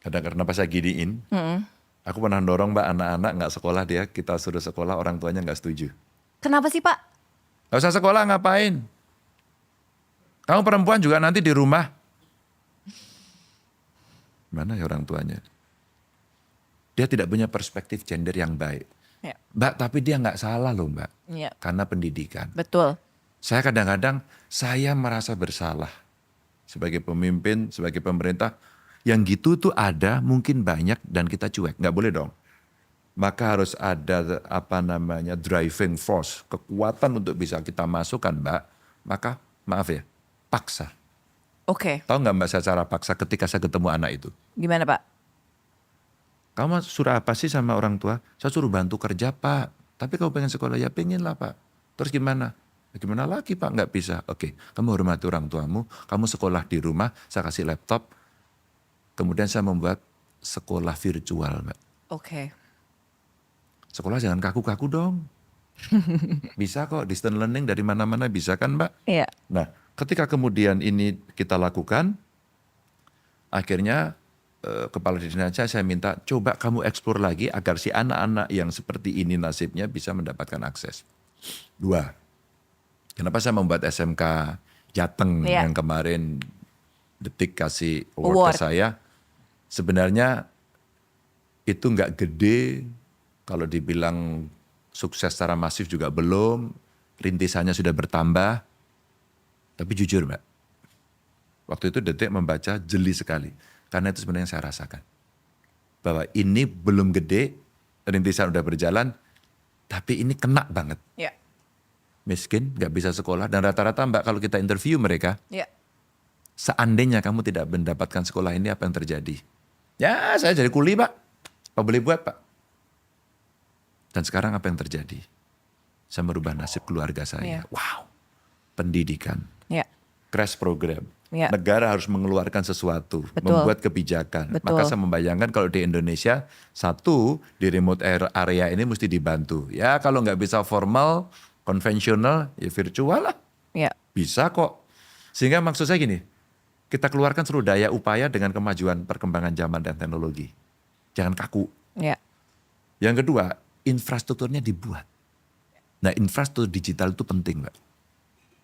Karena pas saya giniin, aku pernah dorong Mbak anak-anak nggak sekolah dia, kita suruh sekolah orang tuanya nggak setuju. Kenapa sih Pak? Gak usah sekolah ngapain? Kamu perempuan juga nanti di rumah. Mana ya orang tuanya? Dia tidak punya perspektif gender yang baik. Ya. Mbak, tapi dia nggak salah loh Mbak. Iya. Karena pendidikan. Betul. Saya kadang-kadang saya merasa bersalah. Sebagai pemimpin, sebagai pemerintah. Yang gitu tuh ada, mungkin banyak dan kita cuek. Nggak boleh dong. Maka harus ada driving force. Kekuatan untuk bisa kita masukkan Mbak. Maka maaf ya, paksa. Oke. Tahu nggak Mbak saya cara paksa ketika saya ketemu anak itu? Gimana Pak? Kamu suruh apa sih sama orang tua? Saya suruh bantu kerja Pak. Tapi kamu pengen sekolah? Ya pengen lah Pak. Terus gimana? Ya, gimana lagi Pak? Nggak bisa. Oke, kamu hormati orang tuamu. Kamu sekolah di rumah, saya kasih laptop. Kemudian saya membuat sekolah virtual Mbak. Oke. Sekolah jangan kaku-kaku dong. Bisa kok, distance learning dari mana-mana bisa kan Mbak? Iya. Nah, ketika kemudian ini kita lakukan, akhirnya kepala dinasnya saya minta coba kamu eksplor lagi agar si anak-anak yang seperti ini nasibnya bisa mendapatkan akses. 2, kenapa saya membuat SMK Jateng Iya. yang kemarin Detik kasih award Award. ke saya. Sebenarnya itu nggak gede, kalau dibilang sukses secara masif juga belum, rintisannya sudah bertambah. Tapi jujur Mbak, waktu itu Detik membaca jeli sekali. Karena itu sebenarnya saya rasakan. Bahwa ini belum gede, rintisan udah berjalan, tapi ini kena banget. Iya. Miskin, gak bisa sekolah, dan rata-rata Mbak kalau kita interview mereka, Iya. seandainya kamu tidak mendapatkan sekolah ini apa yang terjadi? Ya saya jadi kuli Pak, apa boleh buat Pak? Dan sekarang apa yang terjadi? Saya merubah nasib keluarga saya. Iya. Wow, pendidikan, Iya. crash program. Iya. Negara harus mengeluarkan sesuatu, Betul. membuat kebijakan. Betul. Maka saya membayangkan kalau di Indonesia, satu di remote area ini mesti dibantu. Ya kalau nggak bisa formal, konvensional, ya virtual lah. Iya. Bisa kok. Sehingga maksud saya gini, kita keluarkan seluruh daya upaya dengan kemajuan perkembangan zaman dan teknologi. Jangan kaku. Iya. Yang kedua, infrastrukturnya dibuat. Nah infrastruktur digital itu penting Mbak.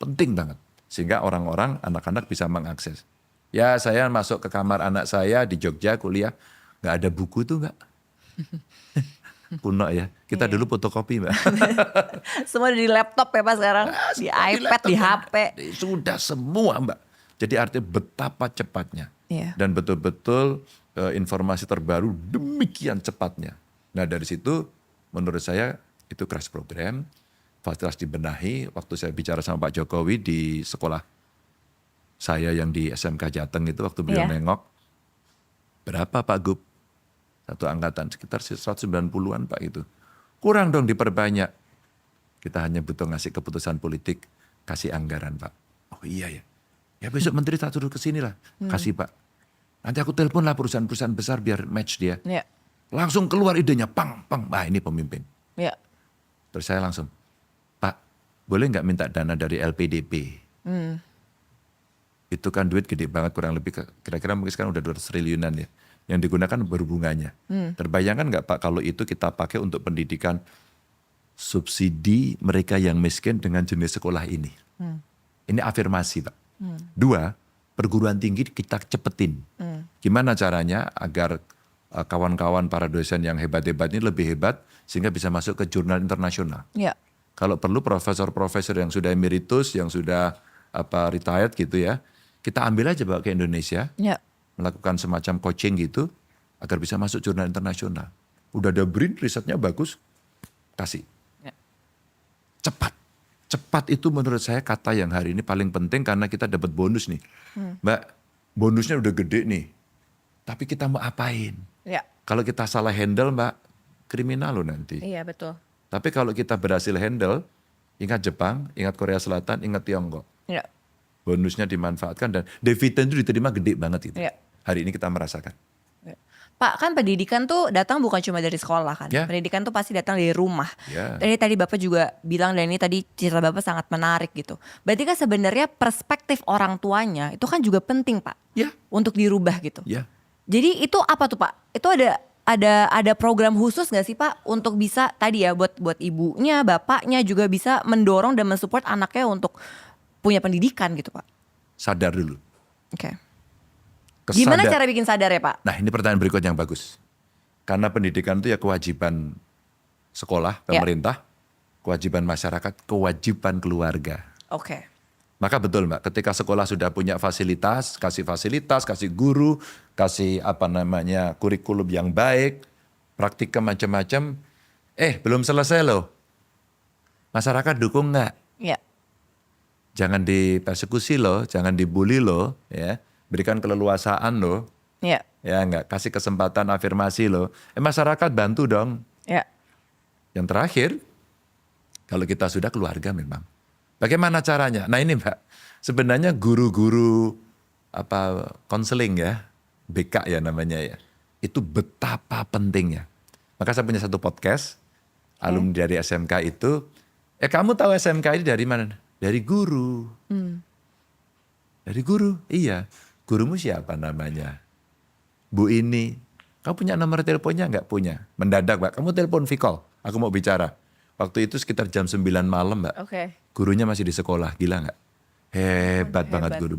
Penting banget. Sehingga orang-orang, anak-anak bisa mengakses. Ya saya masuk ke kamar anak saya di Jogja kuliah, nggak ada buku tuh Mbak. Kuno ya, kita dulu fotokopi Mbak. Semua di laptop ya Pak sekarang. Di iPad, laptop, di HP. Sudah semua Mbak. Jadi artinya betapa cepatnya. Iya. Dan betul-betul informasi terbaru demikian cepatnya. Nah dari situ menurut saya itu crash program. Fasilitas dibenahi. Waktu saya bicara sama Pak Jokowi di sekolah saya yang di SMK Jateng itu waktu beliau Iya. nengok. Berapa Pak Gub? Satu angkatan sekitar 190-an Pak itu. Kurang dong diperbanyak. Kita hanya butuh ngasih keputusan politik, kasih anggaran Pak. Oh iya ya. Ya besok menteri tak suruh ke sini lah. Kasih Pak. Nanti aku telepon lah perusahaan-perusahaan besar biar match dia. Iya. Langsung keluar idenya, pang, pang. Nah ini pemimpin. Iya. Terus saya langsung, Pak, boleh nggak minta dana dari LPDP? Itu kan duit gede banget, kurang lebih kira-kira mungkin sekarang udah 200 triliunan ya. Yang digunakan berhubungannya. Terbayangkan nggak Pak kalau itu kita pakai untuk pendidikan subsidi mereka yang miskin dengan jenis sekolah ini. Ini afirmasi Pak. 2, perguruan tinggi kita cepetin. Gimana caranya agar kawan-kawan para dosen yang hebat-hebat ini lebih hebat sehingga bisa masuk ke jurnal internasional. Iya. Kalau perlu profesor-profesor yang sudah emeritus, yang sudah retired gitu ya, kita ambil aja bawa ke Indonesia, Iya. melakukan semacam coaching gitu agar bisa masuk jurnal internasional. Udah ada BRIN, risetnya bagus, kasih. Ya. Cepat. Cepat itu menurut saya kata yang hari ini paling penting karena kita dapat bonus nih. Mbak, bonusnya udah gede nih. Tapi kita mau apain? Iya. Kalau kita salah handle Mbak, kriminal loh nanti. Iya betul. Tapi kalau kita berhasil handle, ingat Jepang, ingat Korea Selatan, ingat Tiongkok. Iya. Bonusnya dimanfaatkan dan dividen itu diterima gede banget itu. Iya. Hari ini kita merasakan. Iya. Pak, kan pendidikan tuh datang bukan cuma dari sekolah kan. Ya. Pendidikan tuh pasti datang dari rumah. Ya. Tadi Bapak juga bilang dan ini tadi cerita Bapak sangat menarik gitu. Berarti kan sebenarnya perspektif orang tuanya itu kan juga penting Pak. Ya, Untuk dirubah gitu. ya. Jadi itu apa tuh Pak? Itu ada ada program khusus nggak sih Pak untuk bisa tadi ya buat ibunya, bapaknya juga bisa mendorong dan mensupport anaknya untuk punya pendidikan gitu Pak? Sadar dulu. Oke. Gimana Kesadar- cara bikin sadar ya Pak? Nah ini pertanyaan berikut yang bagus. Karena pendidikan itu ya kewajiban sekolah, pemerintah, kewajiban masyarakat, kewajiban keluarga. Oke. Maka betul Mbak, ketika sekolah sudah punya fasilitas, kasih guru, kasih kurikulum yang baik, praktika macam-macam, belum selesai loh. Masyarakat dukung nggak? Ya. Jangan dipersekusi loh, jangan dibully loh, ya. Berikan keleluasaan loh, Ya. ya nggak kasih kesempatan afirmasi loh. Masyarakat bantu dong. Ya. Yang terakhir, kalau kita sudah keluarga memang. Bagaimana caranya? Nah ini Mbak, sebenarnya guru-guru konseling ya, BK ya namanya ya, itu betapa pentingnya. Maka saya punya satu podcast, alumni dari SMK itu, kamu tahu SMK ini dari mana? Dari guru. Dari guru, iya. Gurumu siapa namanya? Bu ini. Kamu punya nomor teleponnya? Nggak punya. Mendadak Mbak, kamu telepon Vicol, aku mau bicara. Waktu itu sekitar jam 9 malam Mbak. Oke. Gurunya masih di sekolah, gila nggak? Hebat banget guru.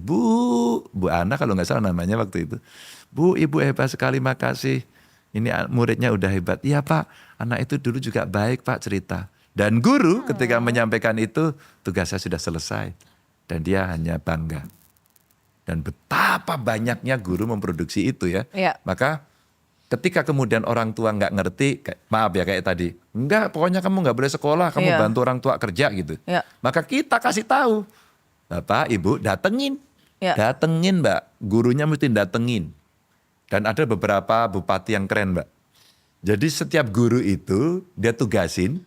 Bu Ana kalau nggak salah namanya waktu itu. Bu, ibu hebat sekali, makasih. Ini muridnya udah hebat. Iya Pak, anak itu dulu juga baik Pak cerita. Dan guru ketika menyampaikan itu, tugasnya sudah selesai. Dan dia hanya bangga. Dan betapa banyaknya guru memproduksi itu ya. Iya. Maka ketika kemudian orang tua nggak ngerti, maaf ya kayak tadi, enggak pokoknya kamu nggak boleh sekolah, kamu bantu orang tua kerja gitu. Iya. Maka kita kasih tahu, Bapak, Ibu datengin, Iya. datengin Mbak, gurunya mesti datengin. Dan ada beberapa bupati yang keren Mbak. Jadi setiap guru itu dia tugasin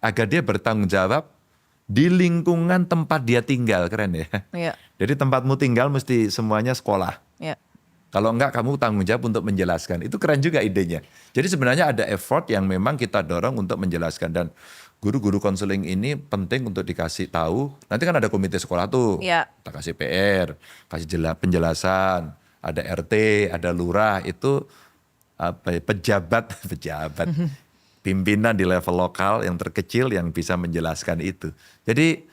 agar dia bertanggung jawab di lingkungan tempat dia tinggal, keren ya. Iya. Jadi tempatmu tinggal mesti semuanya sekolah. Ya. Kalau enggak kamu tanggung jawab untuk menjelaskan. Itu keren juga idenya. Jadi sebenarnya ada effort yang memang kita dorong untuk menjelaskan. Dan guru-guru konseling ini penting untuk dikasih tahu. Nanti kan ada komite sekolah tuh. Iya. Kita kasih PR, kasih penjelasan. Ada RT, ada lurah. Itu pejabat, pimpinan di level lokal yang terkecil yang bisa menjelaskan itu. Jadi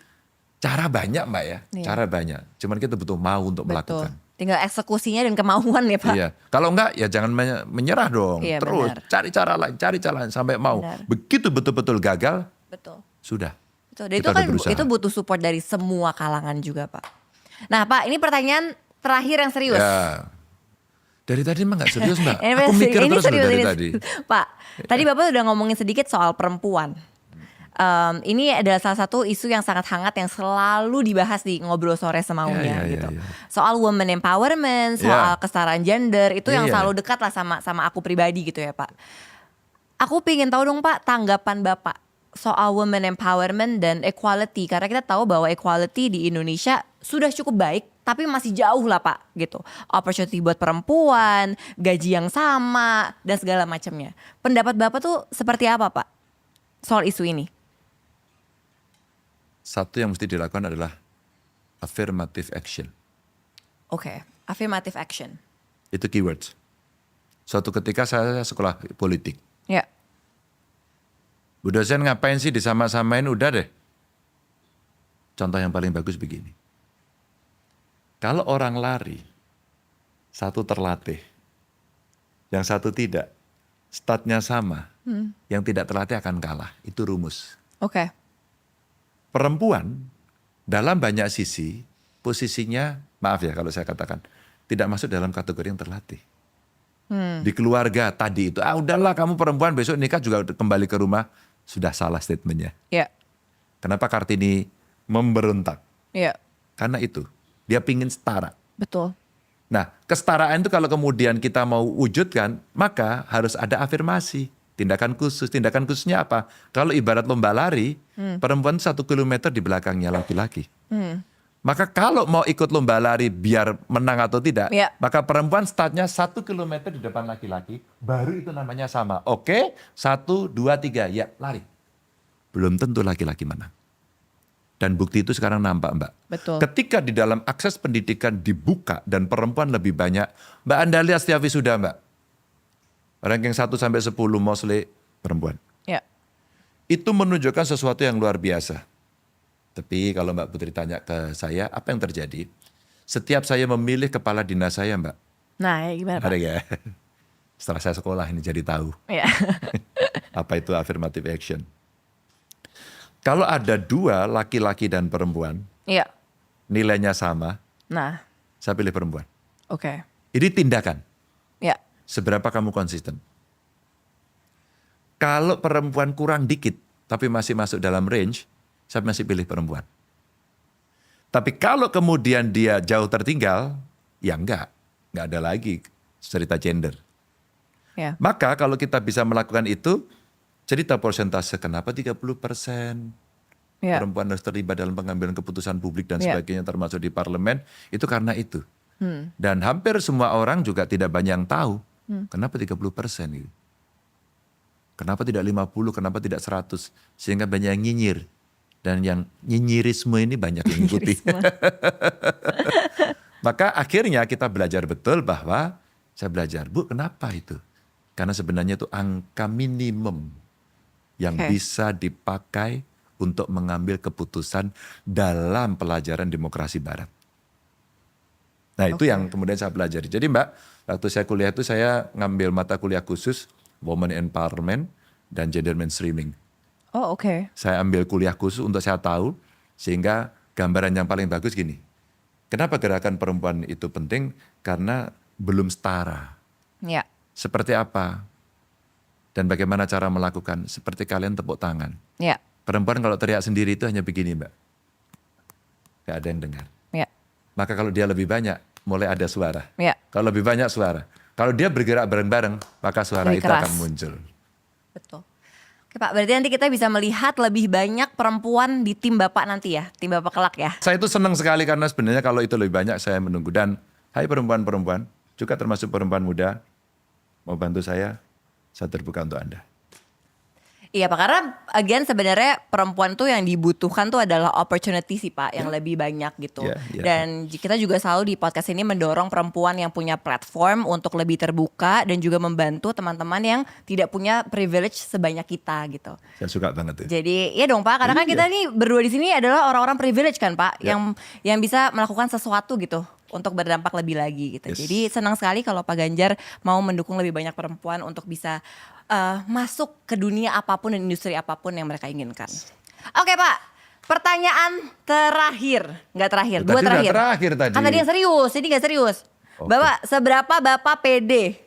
cara banyak Mbak ya. Iya. Cara banyak. Cuman kita butuh mau untuk melakukan. Tinggal eksekusinya dan kemauan ya Pak. Iya, kalau enggak ya jangan menyerah dong. Iya, Terus benar. cari cara lain sampai mau. Benar. Begitu betul-betul gagal, Betul. sudah. Betul. Dan itu Kita kan udah berusaha. itu butuh support dari semua kalangan juga Pak. Nah Pak, ini pertanyaan terakhir yang serius. Ya. Dari tadi emang gak serius Mbak. Ini Aku mikir ini terus loh serius, dari ini tadi. Pak, tadi Bapak udah ngomongin sedikit soal perempuan. Ini adalah salah satu isu yang sangat hangat yang selalu dibahas di Ngobrol Sore Semaunya Iya, gitu. iya. Soal women empowerment, soal kesetaraan gender, itu yang Iya. selalu dekat lah sama aku pribadi gitu ya Pak. Aku pengen tahu dong Pak tanggapan Bapak soal women empowerment dan equality. Karena kita tahu bahwa equality di Indonesia sudah cukup baik, tapi masih jauh lah Pak gitu. Opportunity buat perempuan, gaji yang sama, dan segala macamnya. Pendapat Bapak tuh seperti apa Pak soal isu ini? Satu yang mesti dilakukan adalah affirmative action. Oke, affirmative action. Itu keywords. Suatu ketika saya sekolah politik. Ya, Bu dosen ngapain sih disama-samain, udah deh. Contoh yang paling bagus begini. Kalau orang lari, satu terlatih, yang satu tidak, statnya sama, yang tidak terlatih akan kalah. Itu rumus. oke. Perempuan dalam banyak sisi, posisinya, maaf ya kalau saya katakan, tidak masuk dalam kategori yang terlatih. Di keluarga tadi itu, udahlah kamu perempuan besok nikah juga kembali ke rumah, sudah salah statementnya. Ya, Kenapa Kartini memberontak? ya, Karena itu, dia pingin setara. betul. Nah, kesetaraan itu kalau kemudian kita mau wujudkan, maka harus ada afirmasi. Tindakan khusus. Tindakan khususnya apa? Kalau ibarat lomba lari, perempuan 1 kilometer di belakangnya laki-laki. Maka kalau mau ikut lomba lari biar menang atau tidak, Ya. maka perempuan startnya 1 kilometer di depan laki-laki, baru itu namanya sama. Oke, 1, 2, 3, ya lari. Belum tentu laki-laki menang. Dan bukti itu sekarang nampak Mbak. Betul. Ketika di dalam akses pendidikan dibuka dan perempuan lebih banyak, Mbak Anda lihat setiap wisuda Mbak. Ranking 1 sampai 10 mostly perempuan. Ya. Itu menunjukkan sesuatu yang luar biasa. Tapi kalau Mbak Putri tanya ke saya, apa yang terjadi? Setiap saya memilih kepala dinas saya, Mbak. Nah, gimana Pak? Ada ya? Setelah saya sekolah ini jadi tahu. Ya. Apa itu affirmative action. Kalau ada 2 laki-laki dan perempuan, Iya. nilainya sama, Nah, saya pilih perempuan. oke. Ini tindakan. Ya. Seberapa kamu konsisten. Kalau perempuan kurang dikit, tapi masih masuk dalam range, saya masih pilih perempuan. Tapi kalau kemudian dia jauh tertinggal, ya enggak ada lagi cerita gender. Ya. Maka kalau kita bisa melakukan itu, cerita persentase kenapa 30% Ya. perempuan harus terlibat dalam pengambilan keputusan publik dan Ya. sebagainya termasuk di parlemen, itu karena itu. Dan hampir semua orang juga tidak banyak yang tahu kenapa 30% gitu. Kenapa tidak 50, kenapa tidak 100, sehingga banyak yang nyinyir. Dan yang nyinyirisme ini banyak yang ikuti. Maka akhirnya kita belajar betul bahwa, saya belajar, Bu kenapa itu? Karena sebenarnya itu angka minimum yang Oke. bisa dipakai untuk mengambil keputusan dalam pelajaran demokrasi barat. Nah itu Oke. yang kemudian saya pelajari. Jadi Mbak, waktu saya kuliah itu saya ngambil mata kuliah khusus Women Empowerment dan Gender Mainstreaming. Oh, oke. Saya ambil kuliah khusus untuk saya tahu, sehingga gambaran yang paling bagus gini. Kenapa gerakan perempuan itu penting? Karena belum setara. Ya. Seperti apa? Dan bagaimana cara melakukan? Seperti kalian tepuk tangan. Ya. Perempuan kalau teriak sendiri itu hanya begini Mbak. Gak ada yang dengar. Ya. Maka kalau dia lebih banyak, mulai ada suara. Ya. Kalau lebih banyak suara. Kalau dia bergerak bareng-bareng, maka suara Lebih itu keras. akan muncul. Betul. Oke Pak, berarti nanti kita bisa melihat lebih banyak perempuan di tim Bapak nanti ya, tim Bapak kelak ya. Saya itu senang sekali karena sebenarnya kalau itu lebih banyak saya menunggu. Dan hai perempuan-perempuan, juga termasuk perempuan muda, mau bantu saya terbuka untuk Anda. Iya Pak, karena again sebenarnya perempuan tuh yang dibutuhkan tuh adalah opportunity sih Pak, yang lebih banyak gitu. Ya, ya. Dan kita juga selalu di podcast ini mendorong perempuan yang punya platform untuk lebih terbuka dan juga membantu teman-teman yang tidak punya privilege sebanyak kita gitu. Saya suka banget itu. Jadi ya dong Pak, karena kan Iya. kita nih berdua di sini adalah orang-orang privilege kan Pak, Ya. yang bisa melakukan sesuatu gitu untuk berdampak lebih lagi gitu. Yes. Jadi senang sekali kalau Pak Ganjar mau mendukung lebih banyak perempuan untuk bisa masuk ke dunia apapun dan industri apapun yang mereka inginkan. Oke Pak, pertanyaan terakhir, nggak terakhir, Tadi dua udah terakhir. terakhir tadi. Kan tadi yang serius, ini nggak serius. Oke. Bapak, seberapa Bapak pede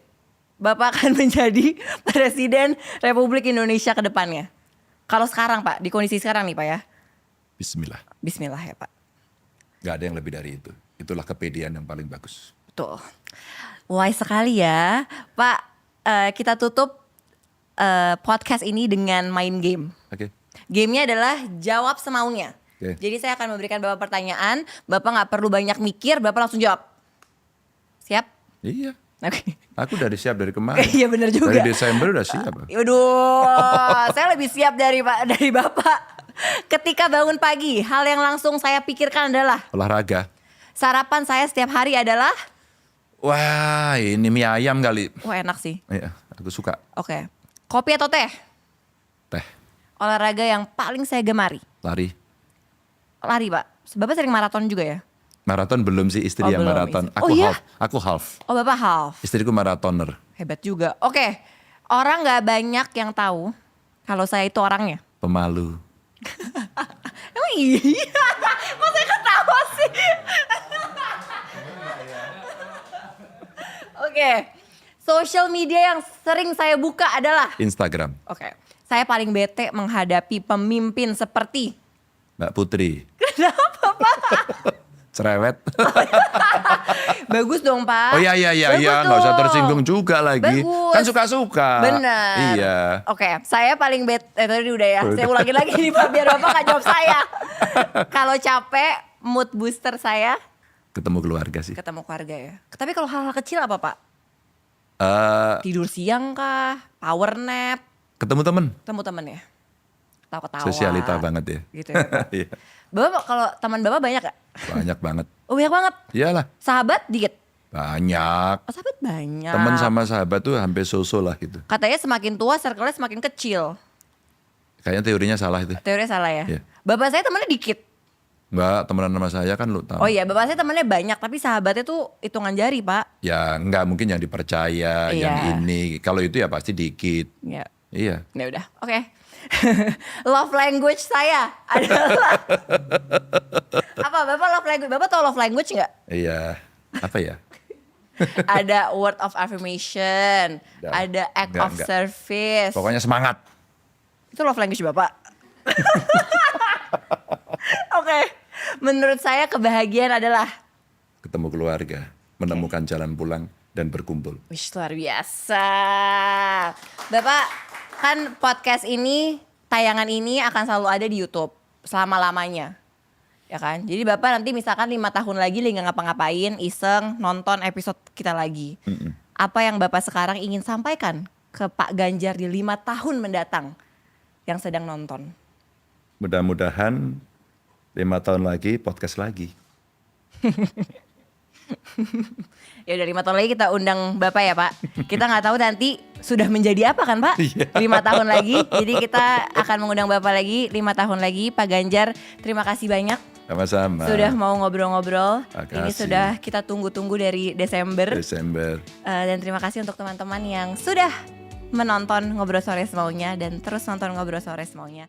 Bapak akan menjadi Presiden Republik Indonesia ke depannya? Kalau sekarang Pak, di kondisi sekarang nih Pak ya. Bismillah. Bismillah ya Pak. Gak ada yang lebih dari itu. Itulah kepedean yang paling bagus. Betul. Wise sekali ya. Pak, kita tutup podcast ini dengan main game. Oke. Gamenya adalah jawab semaunya. Oke. Jadi saya akan memberikan Bapak pertanyaan. Bapak gak perlu banyak mikir, Bapak langsung jawab. Siap? Iya. Oke. Aku udah siap dari kemarin. Iya benar juga. Dari Desember udah siap. Waduh, saya lebih siap dari Bapak. Ketika bangun pagi, hal yang langsung saya pikirkan adalah Olahraga. sarapan saya setiap hari adalah, Wah ini mie ayam kali. wah enak sih. Iya, aku suka. Oke. Kopi atau teh? Teh, Olahraga yang paling saya gemari. lari. Lari Pak. Bapak sering maraton juga ya? Maraton belum sih, istri Oh, yang belum, maraton. istri. Aku Oh, iya? half. Aku half. Oh Bapak half. Istriku maratoner. Hebat juga. Oke. Orang gak banyak yang tahu kalau saya itu orangnya. Pemalu. Emang iya? Kok saya ketawa sih? Oke. Social media yang sering saya buka adalah, Instagram. oke, saya paling bete menghadapi pemimpin seperti, Mbak Putri. kenapa Pak? Cerewet. Bagus dong Pak. Oh iya Bagus nggak usah dong. tersinggung juga lagi. Bagus. Kan suka-suka. Bener. Iya. Oke, saya paling tadi udah ya. Saya ulangi lagi nih Pak, biar Bapak gak jawab saya. Kalau capek, mood booster saya Ketemu keluarga sih. ketemu keluarga ya. Tapi kalau hal-hal kecil apa Pak? Eh, Tidur siang kah? Power nap? ketemu temen. Ketemu temen ya? Ketawa-ketawa. Sosialita banget ya. Gitu ya Pak. Iya. Bapak kalau teman Bapak banyak gak? Banyak banget. Oh banyak banget. Iyalah. Sahabat dikit? Banyak. Oh, sahabat banyak. Teman sama sahabat tuh hampir so-so lah gitu. Katanya semakin tua circle-nya semakin kecil. Kayaknya teorinya salah itu. Teorinya salah ya? Iya. Bapak saya temannya dikit. Enggak, temenan sama saya kan lu tahu. Oh iya, bapak saya temannya banyak tapi sahabatnya tuh hitungan jari, Pak. Ya enggak mungkin yang dipercaya, Iya. yang ini. Kalau itu ya pasti dikit. Ya. Iya. Ya udah, oke. Love language saya adalah apa? Bapak love language, Bapak tahu love language nggak? Iya. Apa ya? Ada word of affirmation, Nggak. ada act Nggak, of nggak. service. Pokoknya semangat. Itu love language Bapak. Oke. Menurut saya kebahagiaan adalah Ketemu keluarga, menemukan jalan pulang dan berkumpul. Wish, luar biasa. Bapak, kan podcast ini, tayangan ini akan selalu ada di YouTube selama-lamanya. Ya kan? Jadi Bapak nanti misalkan 5 tahun lagi nggak ngapa-ngapain, iseng nonton episode kita lagi. Apa yang Bapak sekarang ingin sampaikan ke Pak Ganjar di 5 tahun mendatang yang sedang nonton? Mudah-mudahan 5 tahun lagi podcast lagi. Ya udah 5 tahun lagi kita undang Bapak ya Pak. Kita nggak tahu nanti sudah menjadi apa kan Pak? 5 tahun lagi. Jadi kita akan mengundang Bapak lagi 5 tahun lagi. Pak Ganjar, terima kasih banyak Sama-sama. sudah mau ngobrol-ngobrol. Makasih. Ini sudah kita tunggu-tunggu dari Desember. Desember. Dan terima kasih untuk teman-teman yang sudah menonton Ngobrol Sore Semaunya dan terus nonton Ngobrol Sore Semaunya.